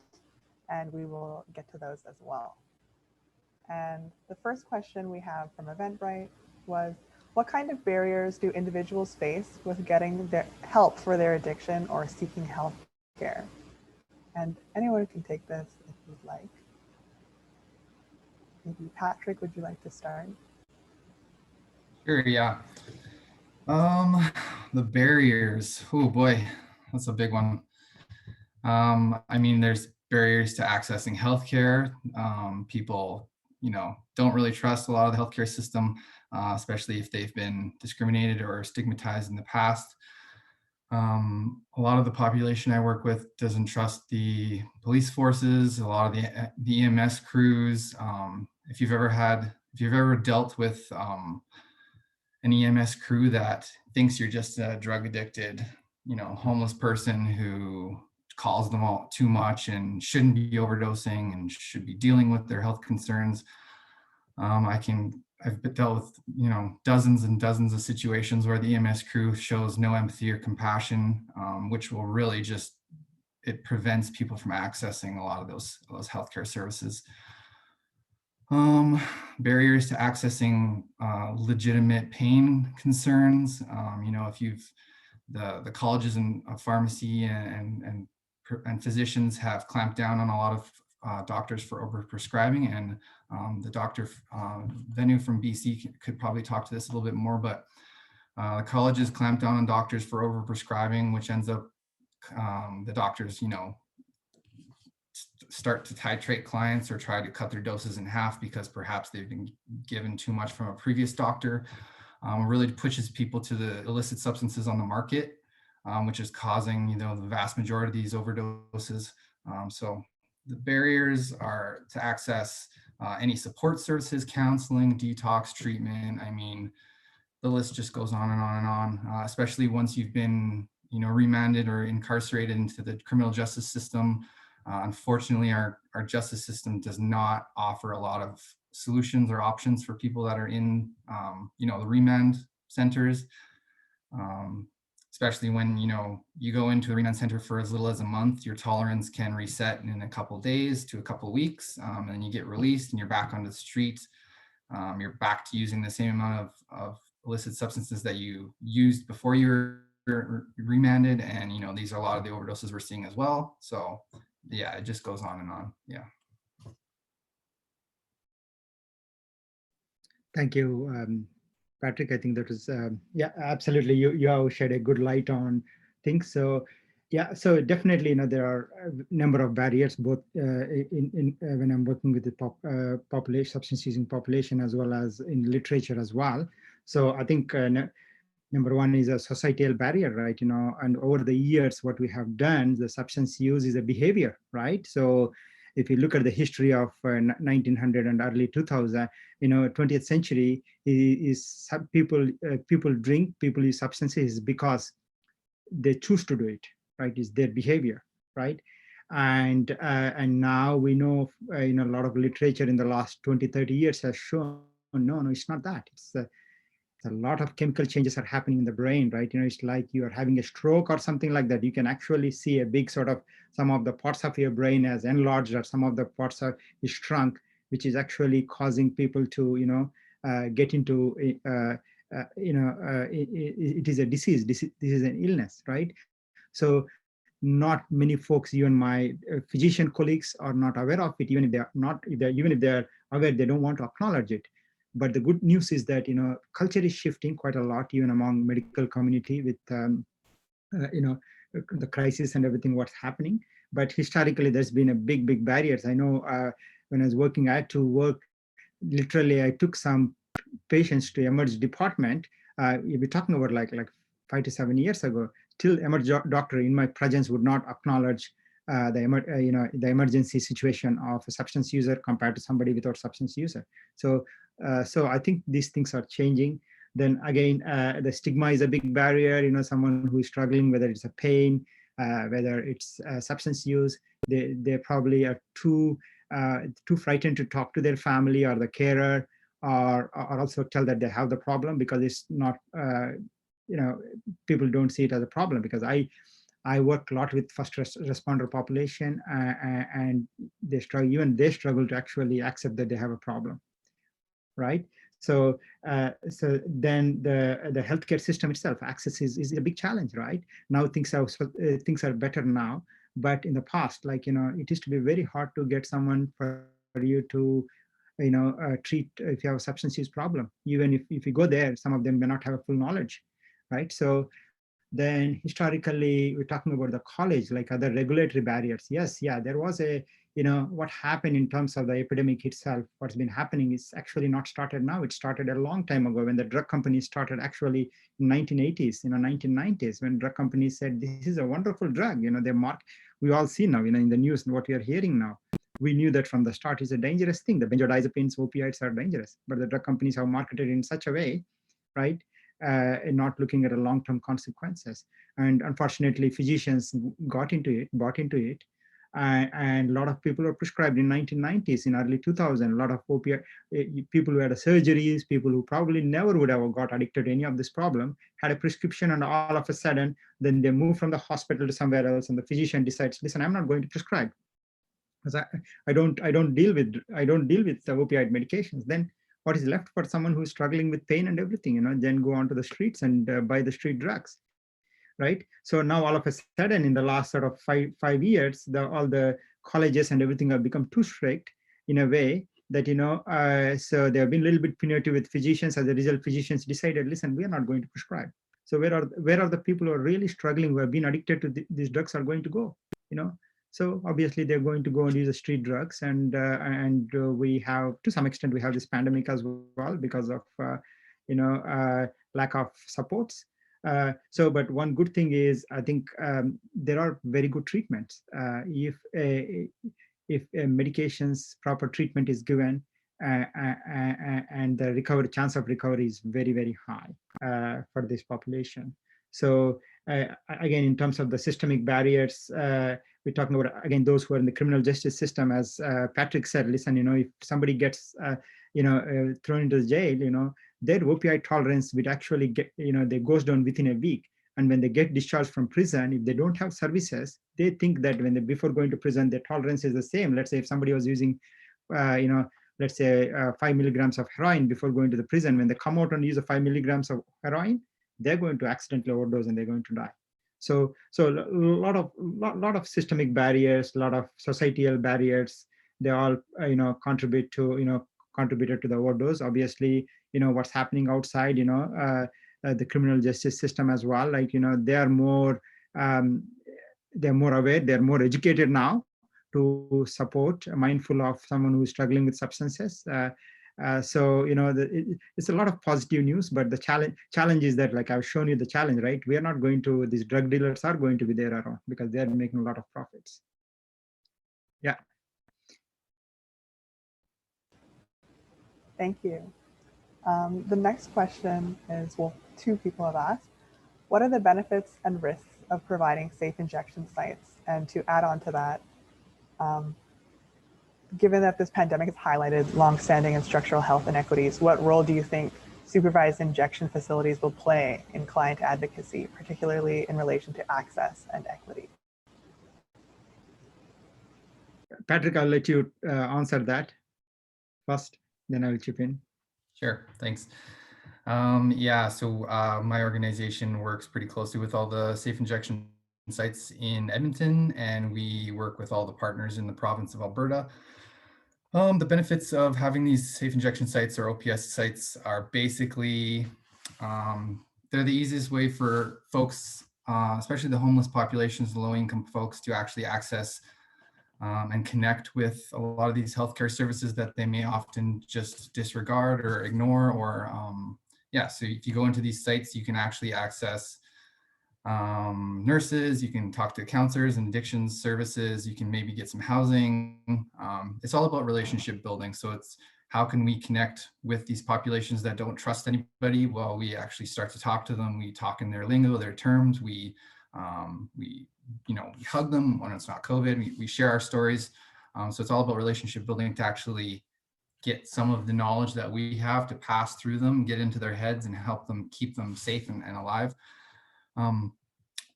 and we will get to those as well. And the first question we have from Eventbrite was, what kind of barriers do individuals face with getting their help for their addiction or seeking health care? And anyone can take this if you'd like. Maybe Patrick, would you like to start? Sure, yeah. The barriers, oh boy, that's a big one. I mean, there's barriers to accessing healthcare. People, don't really trust a lot of the healthcare system. especially if they've been discriminated or stigmatized in the past. A lot of the population I work with doesn't trust the police forces, a lot of the EMS crews. If you've ever dealt with an EMS crew that thinks you're just a drug addicted, homeless person who calls them all too much and shouldn't be overdosing and should be dealing with their health concerns. I've dealt with, dozens and dozens of situations where the EMS crew shows no empathy or compassion, which will really it prevents people from accessing a lot of those healthcare services. Barriers to accessing legitimate pain concerns. If the colleges and pharmacy and physicians have clamped down on a lot of doctors for overprescribing, and the doctor Venu from BC could probably talk to this a little bit more, but the colleges clamp down on doctors for overprescribing, which ends up the doctors, start to titrate clients or try to cut their doses in half because perhaps they've been given too much from a previous doctor. Really pushes people to the illicit substances on the market, which is causing, the vast majority of these overdoses. So the barriers are to access any support services, counseling, detox treatment. I mean, the list just goes on and on and on, especially once you've been, remanded or incarcerated into the criminal justice system. Unfortunately, our justice system does not offer a lot of solutions or options for people that are in, the remand centers, especially when, you go into a remand center for as little as a month, your tolerance can reset in a couple of days to a couple of weeks, and then you get released and you're back on the street. You're back to using the same amount of illicit substances that you used before you were remanded. And, these are a lot of the overdoses we're seeing as well. So yeah, it just goes on and on. Yeah. Thank you, Patrick. I think that is, yeah, absolutely. You have shed a good light on things. So yeah, so definitely, there are a number of barriers, both when I'm working with the population, substance using population, as well as in literature as well. So I think number one is a societal barrier, right? And over the years, what we have done, the substance use is a behavior, right? So if you look at the history of 1900 and early 2000, 20th century is people drink, people use substances because they choose to do it, right? It's their behavior, right? And now we know, a lot of literature in the last 20, 30 years has shown, no, it's not that. It's a lot of chemical changes are happening in the brain, right? It's like you are having a stroke or something like that. You can actually see a big some of the parts of your brain has enlarged, or some of the parts are shrunk, which is actually causing people to, get into, it is a disease. This is an illness, right? So not many folks, even my physician colleagues, are not aware of it. Even if they're aware, they don't want to acknowledge it. But the good news is that, culture is shifting quite a lot, even among medical community, with, the crisis and everything, what's happening. But historically, there's been a big barriers. I know when I was working, I had to work, literally, I took some patients to emergency department. You'll be talking about like 5 to 7 years ago. Till emergency doctor in my presence would not acknowledge the emergency situation of a substance user compared to somebody without substance user. So I think these things are changing. Then again, the stigma is a big barrier. Someone who is struggling, whether it's a pain, whether it's substance use, they probably are too frightened to talk to their family or the carer, or also tell that they have the problem, because it's not, people don't see it as a problem. Because I work a lot with first responder population, and they struggle to actually accept that they have a problem, right? So then the healthcare system itself, access is a big challenge, right? Now things are better now, but in the past, it used to be very hard to get someone for you to treat if you have a substance use problem. Even if you go there, some of them may not have a full knowledge, right? So Then historically, we're talking about the college, like other regulatory barriers. Yes, yeah, there was a, what happened in terms of the epidemic itself, what's been happening is actually not started now. It started a long time ago when the drug companies started actually in 1980s, 1990s, when drug companies said, this is a wonderful drug, we all see now, in the news, what we are hearing now. We knew that from the start is a dangerous thing. The benzodiazepines, opioids are dangerous, but the drug companies have marketed in such a way, right? And not looking at the long-term consequences. And unfortunately, physicians bought into it. And a lot of people were prescribed in 1990s, in early 2000, a lot of opioid people who had surgeries, people who probably never would have got addicted to any of this problem, had a prescription, and all of a sudden, then they move from the hospital to somewhere else, and the physician decides, listen, I'm not going to prescribe, because I don't deal with the opioid medications. Then what is left for someone who's struggling with pain and everything, then go onto the streets and buy the street drugs, right? So now all of a sudden, in the last sort of five years, all the colleges and everything have become too strict in a way that, so they have been a little bit punitive with physicians. As a result, physicians decided, listen, we are not going to prescribe. So where are the people who are really struggling, who have been addicted to these drugs, are going to go, So obviously they're going to go and use the street drugs, and we have, to some extent, we have this pandemic as well because of lack of supports. But one good thing is, I think there are very good treatments. If medications, proper treatment is given, and the chance of recovery is very, very high for this population. So again, in terms of the systemic barriers, we're talking about, again, those who are in the criminal justice system. As Patrick said, listen, if somebody gets thrown into jail, their opioid tolerance would actually get, they goes down within a week. And when they get discharged from prison, if they don't have services, they think that before going to prison, their tolerance is the same. Let's say if somebody was using, let's say 5 milligrams of heroin before going to the prison, when they come out and use 5 milligrams of heroin, they're going to accidentally overdose and they're going to die. So a lot of systemic barriers, a lot of societal barriers, they all contributed to the overdose. Obviously, what's happening outside, the criminal justice system as well. Like, they are more aware, they're more educated now to support, mindful of someone who's struggling with substances. So it's a lot of positive news, but the challenge is that, like I've shown you the challenge, right? We are not going to, these drug dealers are going to be there around because they're making a lot of profits. Yeah. Thank you. The next question is, well, two people have asked, what are the benefits and risks of providing safe injection sites? And to add on to that, given that this pandemic has highlighted longstanding and structural health inequities, what role do you think supervised injection facilities will play in client advocacy, particularly in relation to access and equity? Patrick, I'll let you answer that first, then I'll chip in. Sure, thanks. Yeah, so my organization works pretty closely with all the safe injection sites in Edmonton, and we work with all the partners in the province of Alberta. The benefits of having these safe injection sites, or OPS sites, are basically, they're the easiest way for folks, especially the homeless populations, the low-income folks, to actually access and connect with a lot of these healthcare services that they may often just disregard or ignore. Or yeah, so if you go into these sites, you can actually access nurses, you can talk to counselors and addictions services, you can maybe get some housing. It's all about relationship building. So it's, how can we connect with these populations that don't trust anybody? Well, we actually start to talk to them. We talk in their lingo, their terms. We hug them when it's not COVID. We share our stories. So it's all about relationship building to actually get some of the knowledge that we have to pass through them, get into their heads, and help them keep them safe and alive.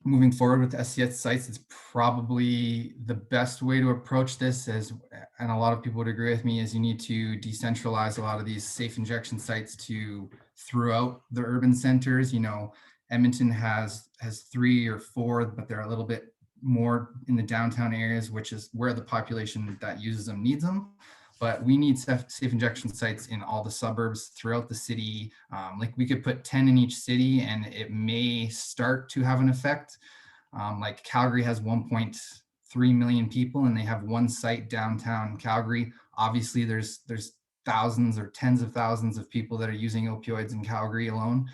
Moving forward with SCS sites, it's probably the best way to approach this, and a lot of people would agree with me, is you need to decentralize a lot of these safe injection sites to throughout the urban centers. Edmonton has 3 or 4, but they're a little bit more in the downtown areas, which is where the population that uses them needs them. but we need safe injection sites in all the suburbs throughout the city. Like we could put 10 in each city and it may start to have an effect. Like Calgary has 1.3 million people and they have one site downtown Calgary. Obviously there's thousands or tens of thousands of people that are using opioids in Calgary alone.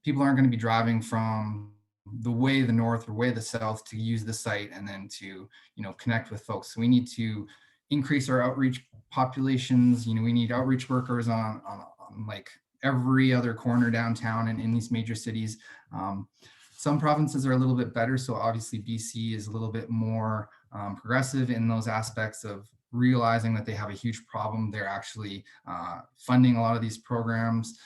People aren't going to be driving from the north or way the south to use the site and then to, connect with folks. So we need to increase our outreach populations. We need outreach workers on like every other corner downtown and in these major cities. Some provinces are a little bit better. So obviously BC is a little bit more progressive in those aspects of realizing that they have a huge problem. They're actually funding a lot of these programs.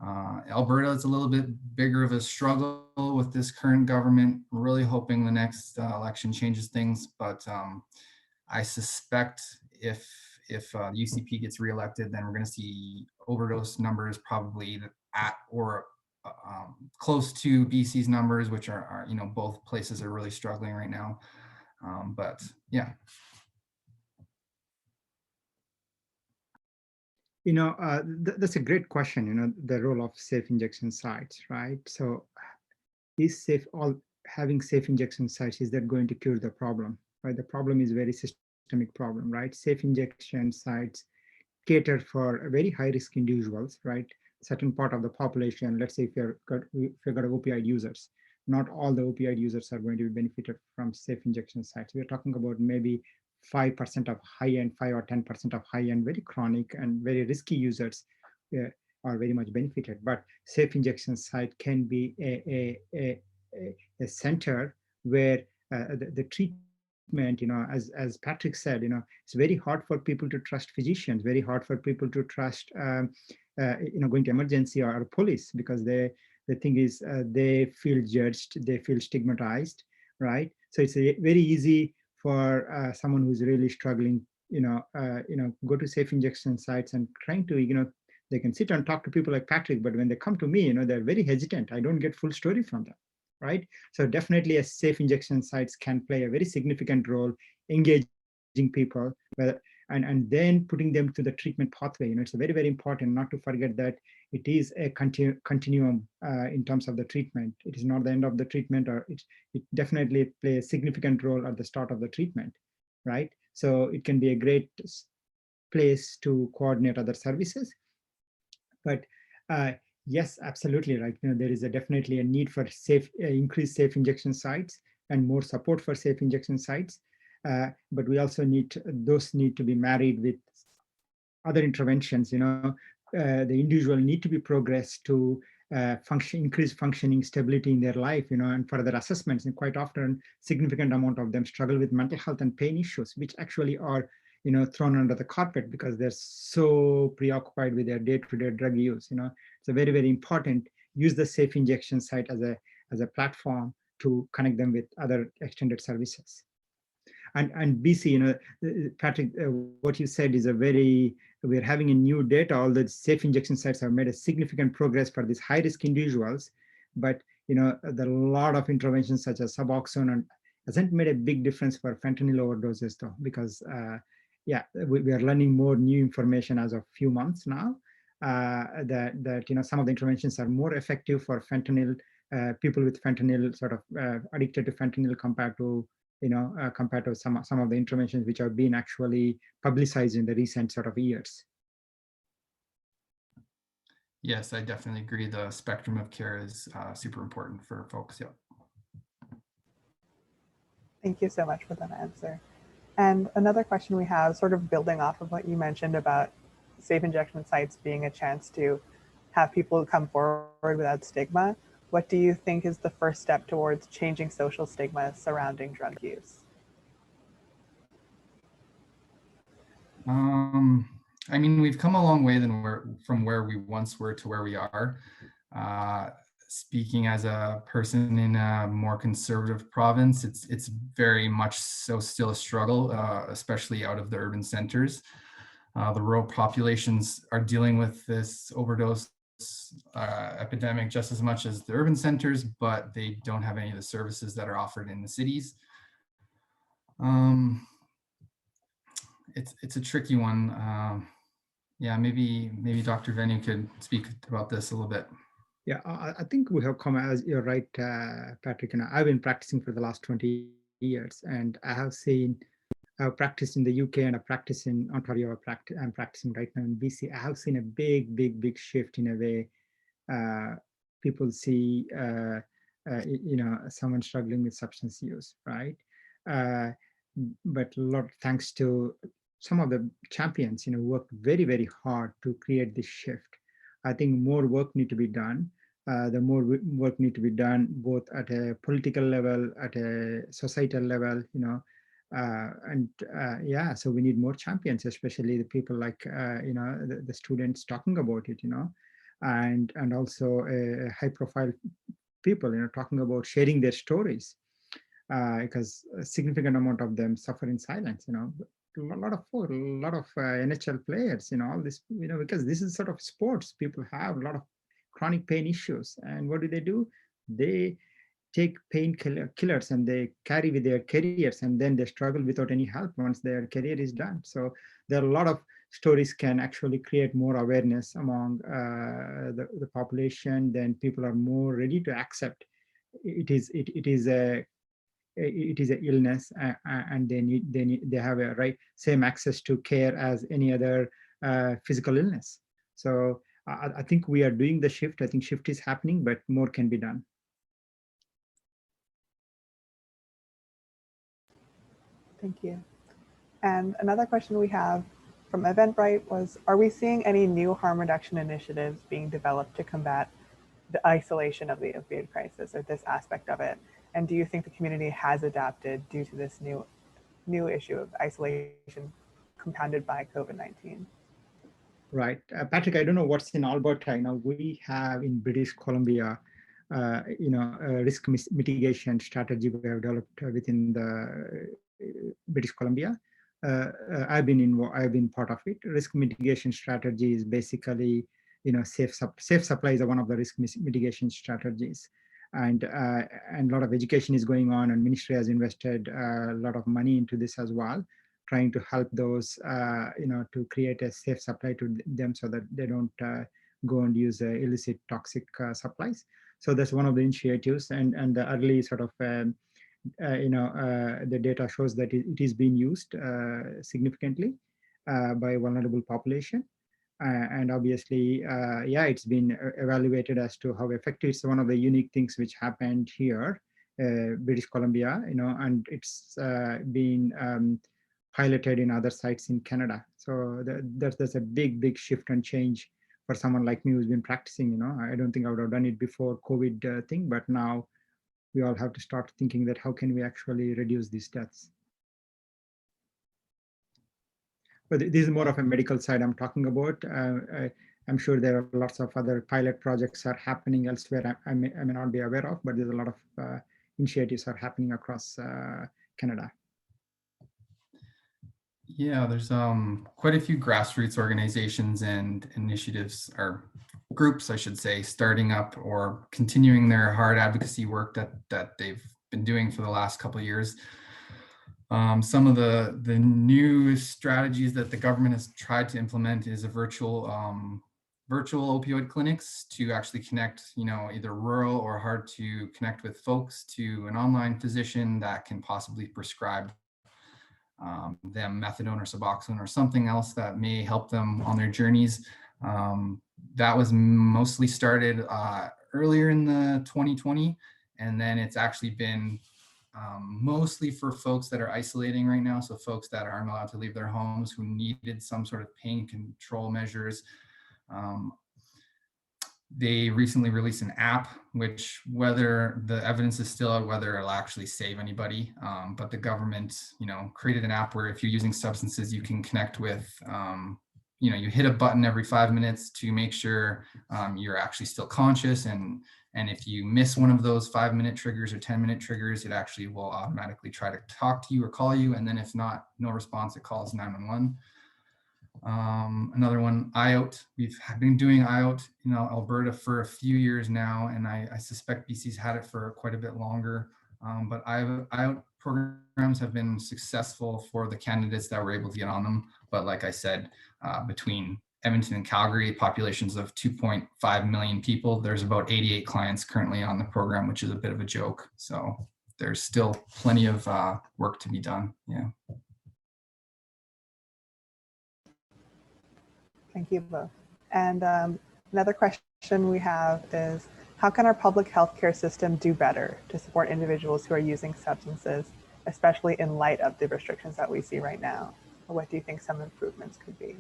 Alberta is a little bit bigger of a struggle with this current government. We're really hoping the next election changes things, but I suspect if the UCP gets reelected, then we're going to see overdose numbers probably at or close to BC's numbers, which are both places are really struggling right now. But yeah. That's a great question. The role of safe injection sites, right? So, having safe injection sites, is that going to cure the problem? Right, the problem is very systemic problem, right? Safe injection sites cater for a very high risk individuals, right? Certain part of the population. Let's say if you've got opioid users, not all the opioid users are going to be benefited from safe injection sites. We're talking about maybe 5% of high-end, 5 or 10% of high-end, very chronic and very risky users are very much benefited. But safe injection site can be a center where the treatment, as Patrick said, it's very hard for people to trust physicians, very hard for people to trust, going to emergency or police, because the thing is they feel judged, they feel stigmatized, right? So it's very easy for someone who's really struggling, go to safe injection sites and trying to, they can sit and talk to people like Patrick, but when they come to me, they're very hesitant. I don't get full story from them, right? So definitely a safe injection sites can play a very significant role engaging people, and then putting them to the treatment pathway. It's very, very important not to forget that it is a continuum in terms of the treatment. It is not the end of the treatment, or it definitely plays a significant role at the start of the treatment, right? So it can be a great place to coordinate other services. But yes, absolutely right. There is definitely a need for increased safe injection sites and more support for safe injection sites. But we also those need to be married with other interventions. The individual need to be progressed to increase functioning, stability in their life, and further assessments. And quite often, significant amount of them struggle with mental health and pain issues, which actually are thrown under the carpet because they're so preoccupied with their day-to-day drug use. It's a very, very important. Use the safe injection site as a platform to connect them with other extended services. And BC, Patrick, what you said is we're having a new data. All the safe injection sites have made a significant progress for these high-risk individuals, but the lot of interventions such as Suboxone and hasn't made a big difference for fentanyl overdoses, though, because we are learning more new information as of few months now, that some of the interventions are more effective for fentanyl, people with fentanyl sort of addicted to fentanyl compared to some of the interventions which have been actually publicized in the recent sort of years. Yes, I definitely agree. The spectrum of care is super important for folks. Yeah. Thank you so much for that answer. And another question we have, sort of building off of what you mentioned about safe injection sites being a chance to have people come forward without stigma. What do you think is the first step towards changing social stigma surrounding drug use? I mean, we've come a long way from where we once were to where we are. Speaking as a person in a more conservative province, it's very much so still a struggle, especially out of the urban centers. The rural populations are dealing with this overdose epidemic just as much as the urban centers, but they don't have any of the services that are offered in the cities. it's a tricky one. Yeah, maybe Dr. Venu could speak about this a little bit. Yeah, I think we have come, as you're right, Patrick, and I've been practicing for the last 20 years, and I've practiced in the UK and I've practiced in Ontario. I'm practicing right now in BC. I have seen a big shift in a way. People see, someone struggling with substance use, right? Uh, but a lot thanks to some of the champions, worked very hard to create this shift. I think more work need to be done. The more work need to be done, both at a political level, at a societal level, yeah, so we need more champions, especially the people like the students talking about it, and also high profile people, talking about sharing their stories, because a significant amount of them suffer in silence, a lot of NHL players, all this, because this is sort of sports. People have a lot of chronic pain issues, and what do? They take killers and they carry with their careers, and then they struggle without any help once their career is done. So there are a lot of stories can actually create more awareness among the population. Then people are more ready to accept it is a illness, and they have a same access to care as any other physical illness. So I think we are doing the shift. I think shift is happening, but more can be done. Thank you. And another question we have from Eventbrite was, are we seeing any new harm reduction initiatives being developed to combat the isolation of the opioid crisis, or this aspect of it? And do you think the community has adapted due to this new issue of isolation compounded by COVID-19? Right. Patrick, I don't know what's in Alberta. We have in British Columbia, a risk mitigation strategy we have developed within the British Columbia. I've been part of it. Risk mitigation strategy is basically, safe supply is one of the risk mitigation strategies. And a lot of education is going on, and ministry has invested a lot of money into this as well, trying to help those, to create a safe supply to them so that they don't go and use illicit toxic supplies. So that's one of the initiatives, and the early sort of, the data shows that it is being used significantly by vulnerable population. And obviously, yeah, it's been evaluated as to how effective. It's one of the unique things which happened here, British Columbia, and it's been piloted in other sites in Canada. So there's a big shift and change for someone like me who's been practicing. I don't think I would have done it before COVID thing, but now we all have to start thinking that how can we actually reduce these deaths. But this is more of a medical side I'm talking about. I'm sure there are lots of other pilot projects are happening elsewhere I may not be aware of, but there's a lot of initiatives are happening across Canada. Yeah, there's quite a few grassroots organizations and initiatives, or groups, I should say, starting up or continuing their hard advocacy work that they've been doing for the last couple of years. Some of the new strategies that the government has tried to implement is a virtual opioid clinics to actually connect, either rural or hard to connect with folks to an online physician that can possibly prescribe them methadone or Suboxone or something else that may help them on their journeys. That was mostly started earlier in the 2020, and then it's actually been mostly for folks that are isolating right now. So folks that aren't allowed to leave their homes, who needed some sort of pain control measures. They recently released an app, which, whether the evidence is still out whether it'll actually save anybody, but the government, created an app where if you're using substances, you can connect with, you hit a button every 5 minutes to make sure you're actually still conscious. And if you miss one of those 5-minute triggers or 10-minute triggers, it actually will automatically try to talk to you or call you. And then if not, no response, it calls 911. Another one, IOT. We've been doing IOT in Alberta for a few years now, and I suspect BC's had it for quite a bit longer. But IOT programs have been successful for the candidates that were able to get on them. But like I said, between Edmonton and Calgary, populations of 2.5 million people, there's about 88 clients currently on the program, which is a bit of a joke. So there's still plenty of work to be done. Yeah. Thank you both. And another question we have is, how can our public healthcare system do better to support individuals who are using substances, especially in light of the restrictions that we see right now? Or what do you think some improvements could be?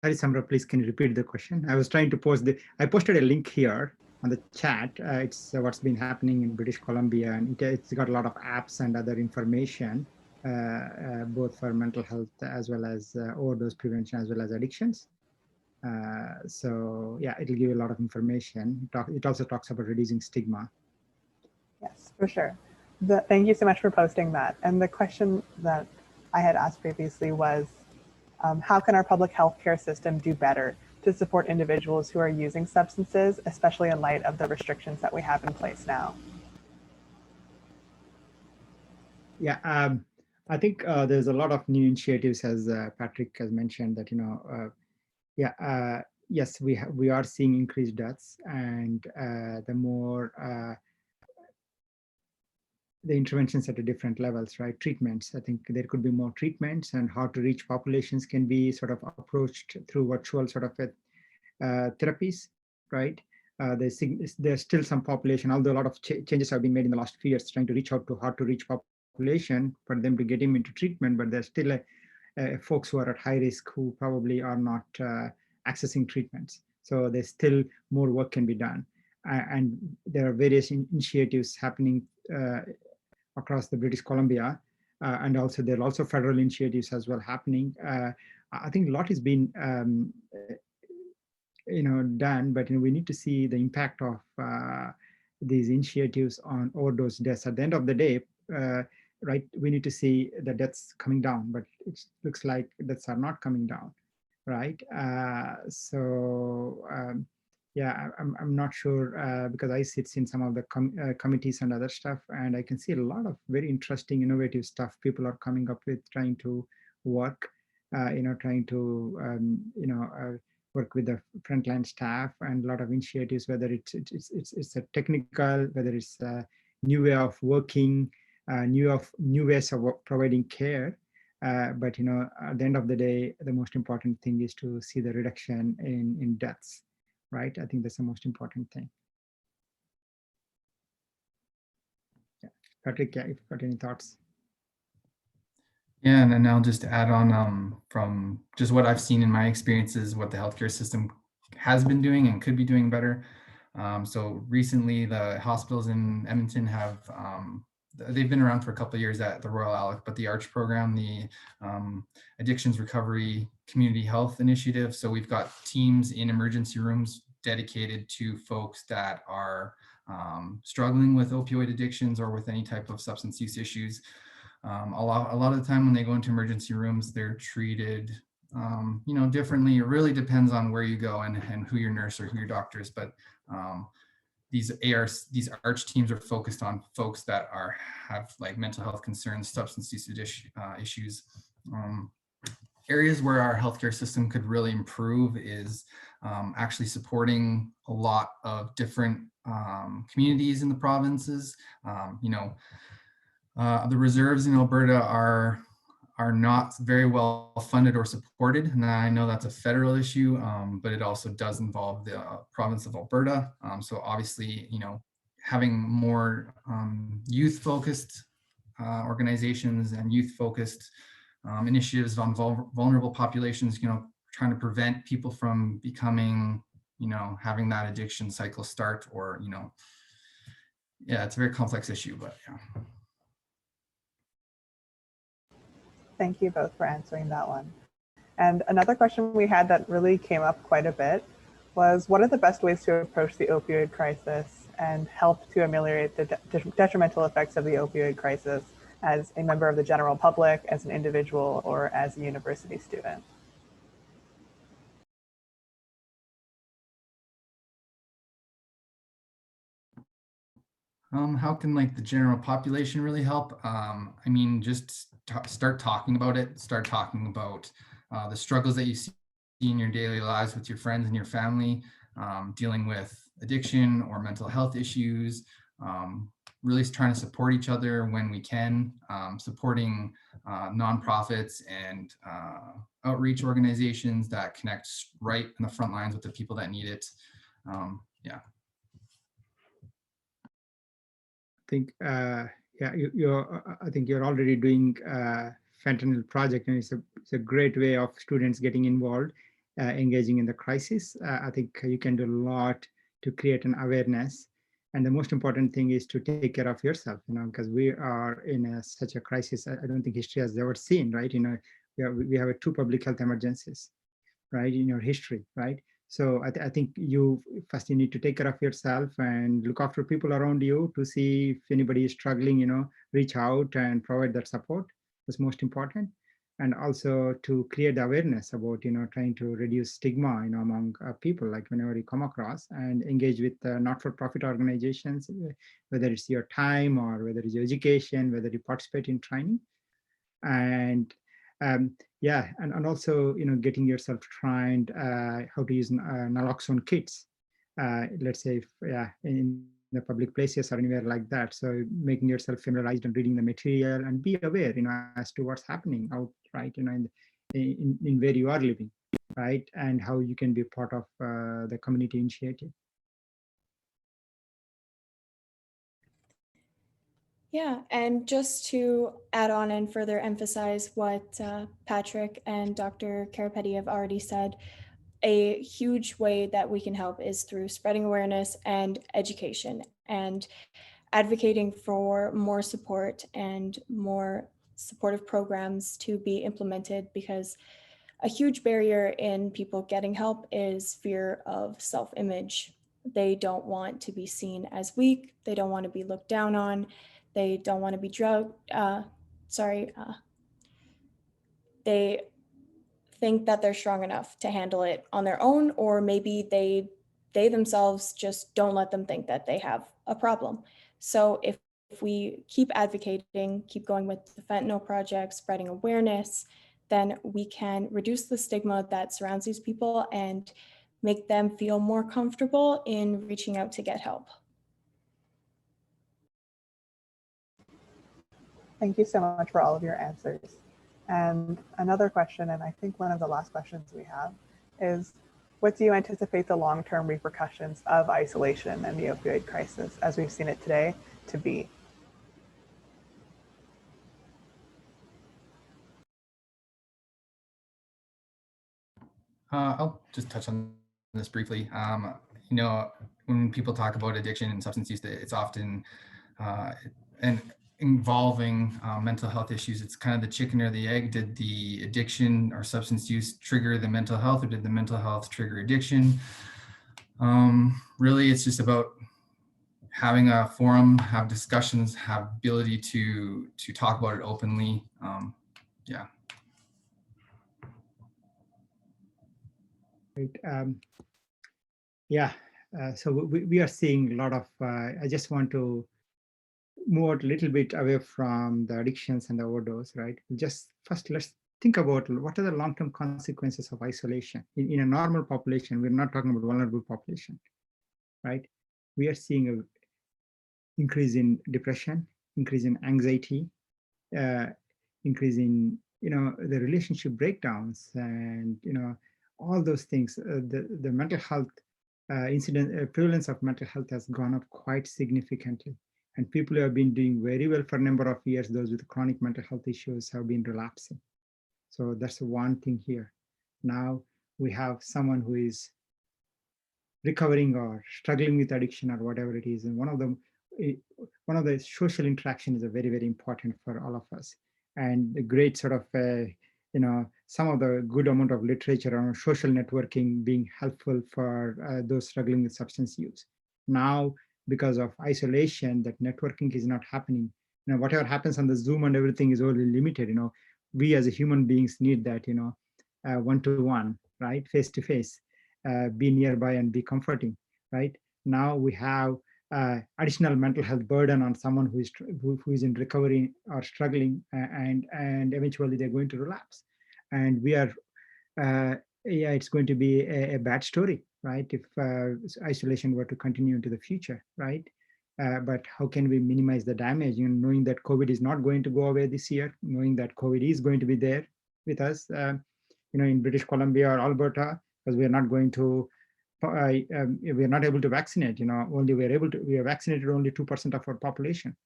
Sorry, Samra, please can you repeat the question? I was trying to post I posted a link here on the chat. It's what's been happening in British Columbia, and it's got a lot of apps and other information, both for mental health as well as overdose prevention as well as addictions. So yeah, it'll give you a lot of information. It also talks about reducing stigma. Yes, for sure. Thank you so much for posting that. And the question that I had asked previously was, how can our public healthcare system do better to support individuals who are using substances, especially in light of the restrictions that we have in place now? Yeah, I think there's a lot of new initiatives, as Patrick has mentioned, that yes, we are seeing increased deaths, and the more the interventions at the different levels, right? Treatments. I think there could be more treatments, and how to reach populations can be sort of approached through virtual sort of therapies, right? There's still some population, although a lot of changes have been made in the last few years, trying to reach out to how to reach population for them to get him into treatment, but there's still folks who are at high risk who probably are not accessing treatments. So there's still more work can be done. And there are various initiatives happening across the British Columbia, and also there are also federal initiatives as well happening. I think a lot has been done, but we need to see the impact of these initiatives on overdose deaths. At the end of the day, right, we need to see the deaths coming down, but it looks like deaths are not coming down, right? Yeah, I'm not sure because I sit in some of the committees and other stuff, and I can see a lot of very interesting, innovative stuff people are coming up with, trying to work, trying to, work with the frontline staff, and a lot of initiatives, whether it's a technical, whether it's a new way of working, new ways of providing care. But at the end of the day, the most important thing is to see the reduction in deaths. Right, I think that's the most important thing. Yeah. Patrick, yeah, if you've got any thoughts. Yeah, and then I'll just add on from just what I've seen in my experiences, what the healthcare system has been doing and could be doing better. So recently, the hospitals in Edmonton have they've been around for a couple of years at the Royal Alec, but the ARCH program, the Addictions Recovery Community Health Initiative. So we've got teams in emergency rooms dedicated to folks that are struggling with opioid addictions or with any type of substance use issues. A lot of the time when they go into emergency rooms, they're treated differently. It really depends on where you go and who your nurse or who your doctor is. But these ARCH teams are focused on folks that have like mental health concerns, substance use issues. Areas where our healthcare system could really improve is actually supporting a lot of different communities in the provinces. The reserves in Alberta are not very well funded or supported. And I know that's a federal issue, but it also does involve the province of Alberta. So obviously, having more youth-focused organizations and youth-focused initiatives on vulnerable populations, trying to prevent people from becoming, having that addiction cycle start, or, yeah, it's a very complex issue, but yeah. Thank you both for answering that one. And another question we had that really came up quite a bit was, what are the best ways to approach the opioid crisis and help to ameliorate the detrimental effects of the opioid crisis as a member of the general public, as an individual, or as a university student? How can like the general population really help? I mean, just start talking about it. Start talking about the struggles that you see in your daily lives with your friends and your family, dealing with addiction or mental health issues. Really trying to support each other when we can, supporting nonprofits and outreach organizations that connect right in the front lines with the people that need it. Yeah. I think, yeah, I think you're already doing FentaNIL Project, and it's a great way of students getting involved, engaging in the crisis. I think you can do a lot to create an awareness. And the most important thing is to take care of yourself, because we are in such a crisis I don't think history has ever seen, right? We have 2 public health emergencies, right, in your history, right? So I think you first you need to take care of yourself and look after people around you to see if anybody is struggling, reach out and provide that support. That's most important. And also to create awareness about, trying to reduce stigma, among people, like whenever you come across, and engage with not-for-profit organizations, whether it's your time or whether it's your education, whether you participate in training. And yeah, and also getting yourself trained how to use naloxone kits, let's say in the public places or anywhere like that. So making yourself familiarized and reading the material and be aware as to what's happening out, right, in where you are living, right, and how you can be part of the community initiative. Yeah, and just to add on and further emphasize what Patrick and Dr. Carapetti have already said, a huge way that we can help is through spreading awareness and education and advocating for more support and more supportive programs to be implemented, because a huge barrier in people getting help is fear of self-image. They don't want to be seen as weak. They don't want to be looked down on. They don't want to be they think that they're strong enough to handle it on their own, or maybe they themselves just don't let them think that they have a problem. So if we keep advocating, keep going with the FentaNIL Project, spreading awareness, then we can reduce the stigma that surrounds these people and make them feel more comfortable in reaching out to get help. Thank you so much for all of your answers. And another question, and I think one of the last questions we have, is what do you anticipate the long-term repercussions of isolation and the opioid crisis as we've seen it today to be? I'll just touch on this briefly. When people talk about addiction and substance use, it's often and involving mental health issues. It's kind of the chicken or the egg. Did the addiction or substance use trigger the mental health, or did the mental health trigger addiction? Really, it's just about having a forum, have discussions, have ability to talk about it openly. Yeah. Right. Yeah. So we are seeing a lot of. I just want to move a little bit away from the addictions and the overdose, right? Just first, let's think about what are the long-term consequences of isolation in a normal population. We're not talking about vulnerable population, right? We are seeing a increase in depression, increase in anxiety, increase in the relationship breakdowns, and all those things. The mental health prevalence of mental health has gone up quite significantly, and people who have been doing very well for a number of years, those with chronic mental health issues, have been relapsing. So that's one thing here. Now we have someone who is recovering or struggling with addiction or whatever it is, and one of the social interaction is a very, very important for all of us. And the great sort of some of the good amount of literature on social networking being helpful for those struggling with substance use. Now, because of isolation, that networking is not happening. Whatever happens on the Zoom and everything is only limited. We as a human beings need that one-to-one, right, face-to-face, be nearby and be comforting, right? Now we have additional mental health burden on someone who is in recovery or struggling, and eventually they're going to relapse. And we are, yeah, it's going to be a bad story, right? If isolation were to continue into the future, right? But how can we minimize the damage? Knowing that COVID is not going to go away this year, knowing that COVID is going to be there with us, in British Columbia or Alberta, because we are not going to, we are not able to vaccinate. Only we are vaccinated only 2% of our population,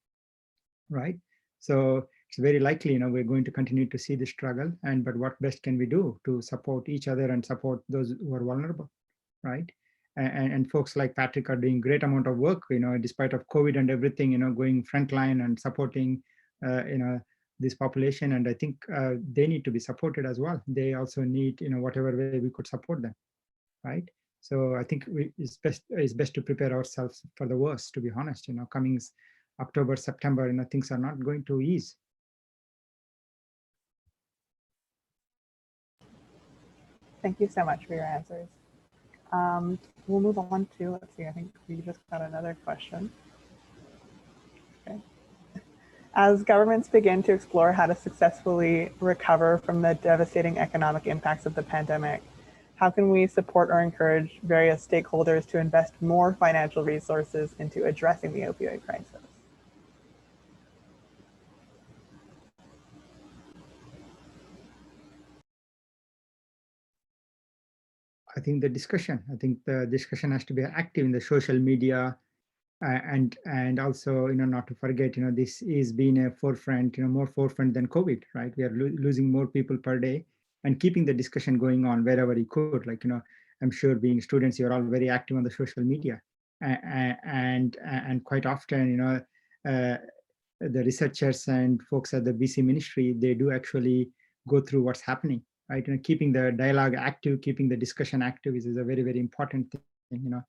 right? So it's very likely, we're going to continue to see the struggle. But what best can we do to support each other and support those who are vulnerable, right? And folks like Patrick are doing great amount of work, despite of COVID and everything, going frontline and supporting, this population. And I think they need to be supported as well. They also need, whatever way we could support them, right? So I think it's best to prepare ourselves for the worst, to be honest. Coming October, September, things are not going to ease. Thank you so much for your answers. We'll move on to, let's see, I think we just got another question. Okay. As governments begin to explore how to successfully recover from the devastating economic impacts of the pandemic, how can we support or encourage various stakeholders to invest more financial resources into addressing the opioid crisis? I think the discussion has to be active in the social media, and also, not to forget, this is being a forefront, more forefront than COVID, right? We are losing more people per day, and keeping the discussion going on wherever you could. I'm sure being students, you're all very active on the social media, and quite often, the researchers and folks at the BC Ministry, they do actually go through what's happening, right? Keeping the dialogue active, keeping the discussion active is a very, very important thing,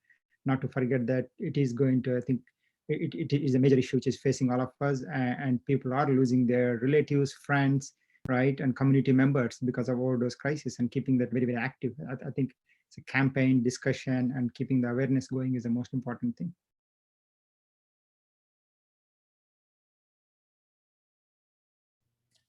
not to forget that it is going to, I think, it is a major issue which is facing all of us, and people are losing their relatives, friends, right, and community members because of overdose crisis, and keeping that very, very active. I think it's a campaign, discussion, and keeping the awareness going is the most important thing.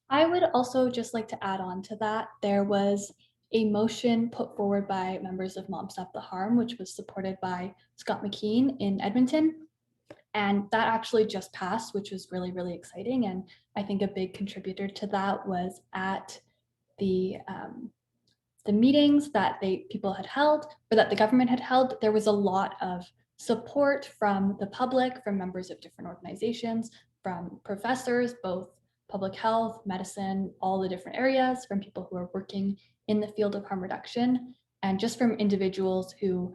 I would also just like to add on to that. There was a motion put forward by members of Mom Stop the Harm, which was supported by Scott McKean in Edmonton. And that actually just passed, which was really, really exciting. And I think a big contributor to that was at the meetings that people had held, or that the government had held. There was a lot of support from the public, from members of different organizations, from professors, both public health, medicine, all the different areas, from people who are working in the field of harm reduction, and just from individuals who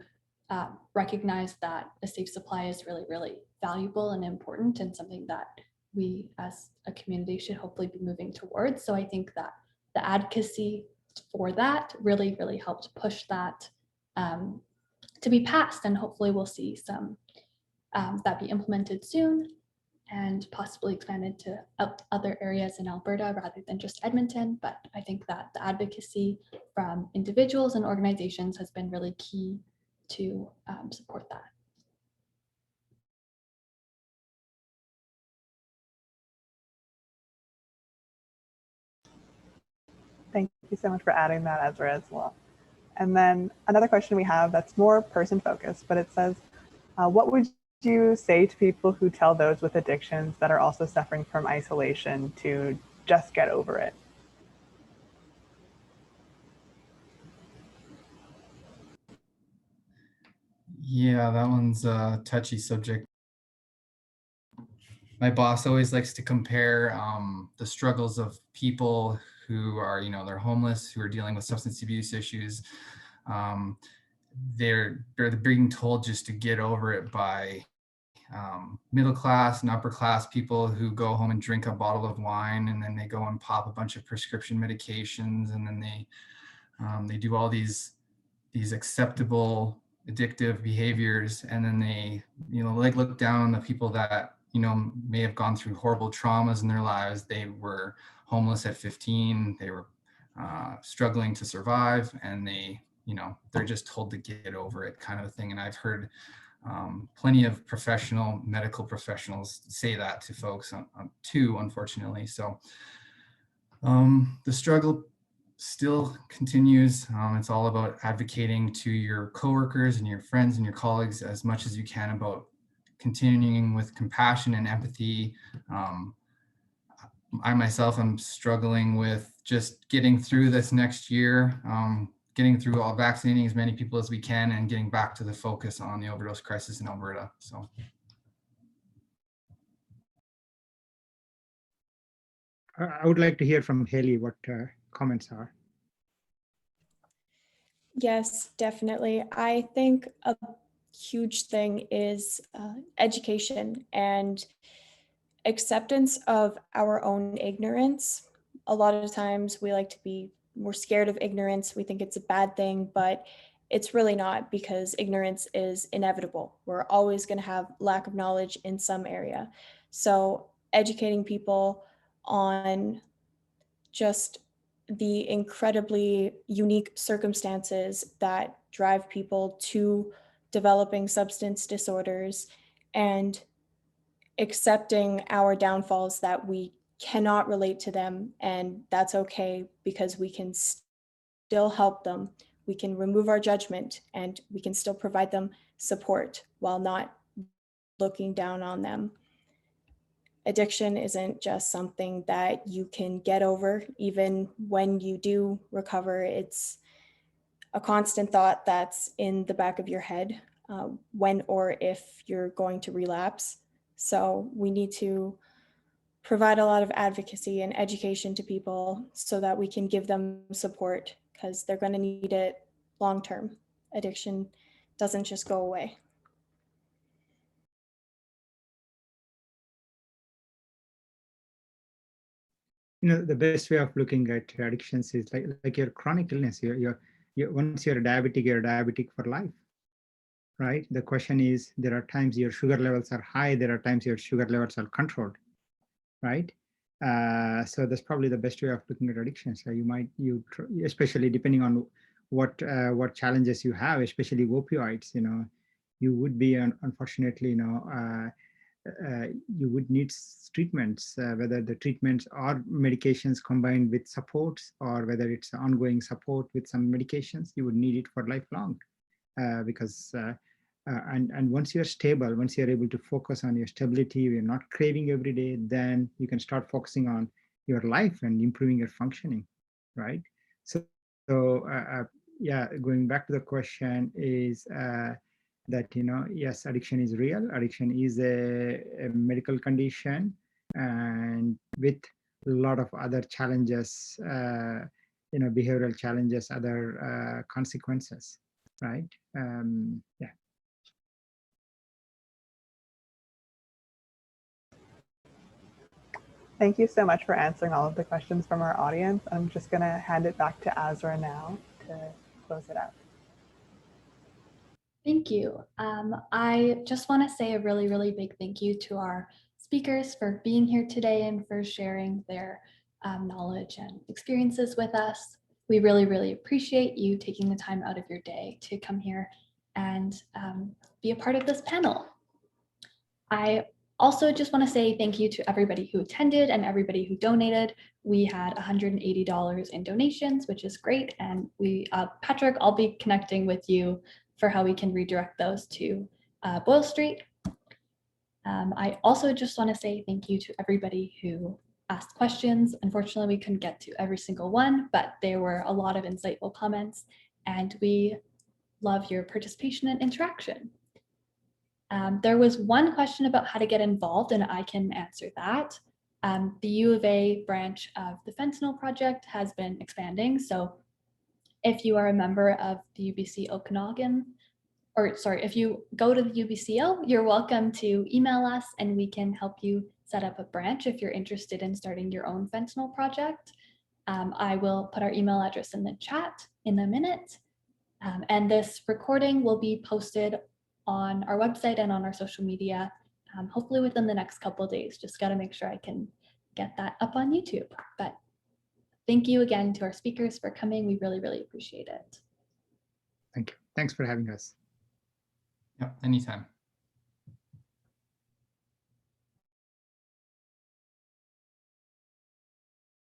recognize that a safe supply is really, really valuable and important, and something that we as a community should hopefully be moving towards. So I think that the advocacy for that really, really helped push that to be passed, and hopefully we'll see some that be implemented soon and possibly expanded to other areas in Alberta rather than just Edmonton. But I think that the advocacy from individuals and organizations has been really key to support that. Thank you so much for adding that, Ezra, as well. And then another question we have that's more person focused, but it says, what would you say to people who tell those with addictions that are also suffering from isolation to just get over it? Yeah, that one's a touchy subject. My boss always likes to compare the struggles of people who are, they're homeless, who are dealing with substance abuse issues. They're being told just to get over it by middle class and upper class people who go home and drink a bottle of wine, and then they go and pop a bunch of prescription medications, and then they do all these acceptable addictive behaviors, and then they look down on the people that may have gone through horrible traumas in their lives. They were homeless at 15, they were struggling to survive, and they're just told to get over it, kind of a thing. And I've heard Plenty of medical professionals say that to folks too, unfortunately. So the struggle still continues. It's all about advocating to your coworkers and your friends and your colleagues as much as you can about continuing with compassion and empathy. I myself am struggling with just getting through this next year, getting through all vaccinating as many people as we can and getting back to the focus on the overdose crisis in Alberta. So. I would like to hear from Haley what comments are. Yes, definitely. I think a huge thing is education and acceptance of our own ignorance. A lot of times we're scared of ignorance. We think it's a bad thing, but it's really not, because ignorance is inevitable. We're always going to have lack of knowledge in some area. So educating people on just the incredibly unique circumstances that drive people to developing substance disorders, and accepting our downfalls, that we cannot relate to them, and that's okay, because we can still help them. We can remove our judgment, and we can still provide them support while not looking down on them. Addiction isn't just something that you can get over even when you do recover. It's a constant thought that's in the back of your head when or if you're going to relapse. So we need to provide a lot of advocacy and education to people so that we can give them support, because they're going to need it long term. Addiction doesn't just go away. The best way of looking at addictions is like your chronic illness. Once you're diabetic for life, right? The question is, there are times your sugar levels are high, there are times your sugar levels are controlled, right? So that's probably the best way of looking at addictions. So especially depending on what challenges you have, especially opioids, you would be unfortunately, you would need treatments, whether the treatments are medications combined with supports, or whether it's ongoing support with some medications, you would need it for lifelong. Because and once you're stable, once you're able to focus on your stability, you're not craving every day, then you can start focusing on your life and improving your functioning, right? So yeah, going back to the question is that, yes, addiction is real. Addiction is a medical condition, and with a lot of other challenges, behavioral challenges, other consequences, right? Yeah. Thank you so much for answering all of the questions from our audience. I'm just going to hand it back to Azra now to close it out. Thank you. I just want to say a really, really big thank you to our speakers for being here today and for sharing their knowledge and experiences with us. We really, really appreciate you taking the time out of your day to come here and be a part of this panel. I also just want to say thank you to everybody who attended and everybody who donated. We had $180 in donations, which is great. And Patrick, I'll be connecting with you for how we can redirect those to Boyle Street. I also just want to say thank you to everybody who asked questions. Unfortunately, we couldn't get to every single one, but there were a lot of insightful comments, and we love your participation and interaction. There was one question about how to get involved, and I can answer that. The U of A branch of the FentaNIL Project has been expanding. So if you are a member of the UBC Okanagan, or sorry, if you go to the UBCO, you're welcome to email us and we can help you set up a branch if you're interested in starting your own FentaNIL project. I will put our email address in the chat in a minute. And this recording will be posted on our website and on our social media, hopefully within the next couple of days. Just got to make sure I can get that up on YouTube. But thank you again to our speakers for coming. We really, really appreciate it. Thank you. Thanks for having us. Yep, anytime.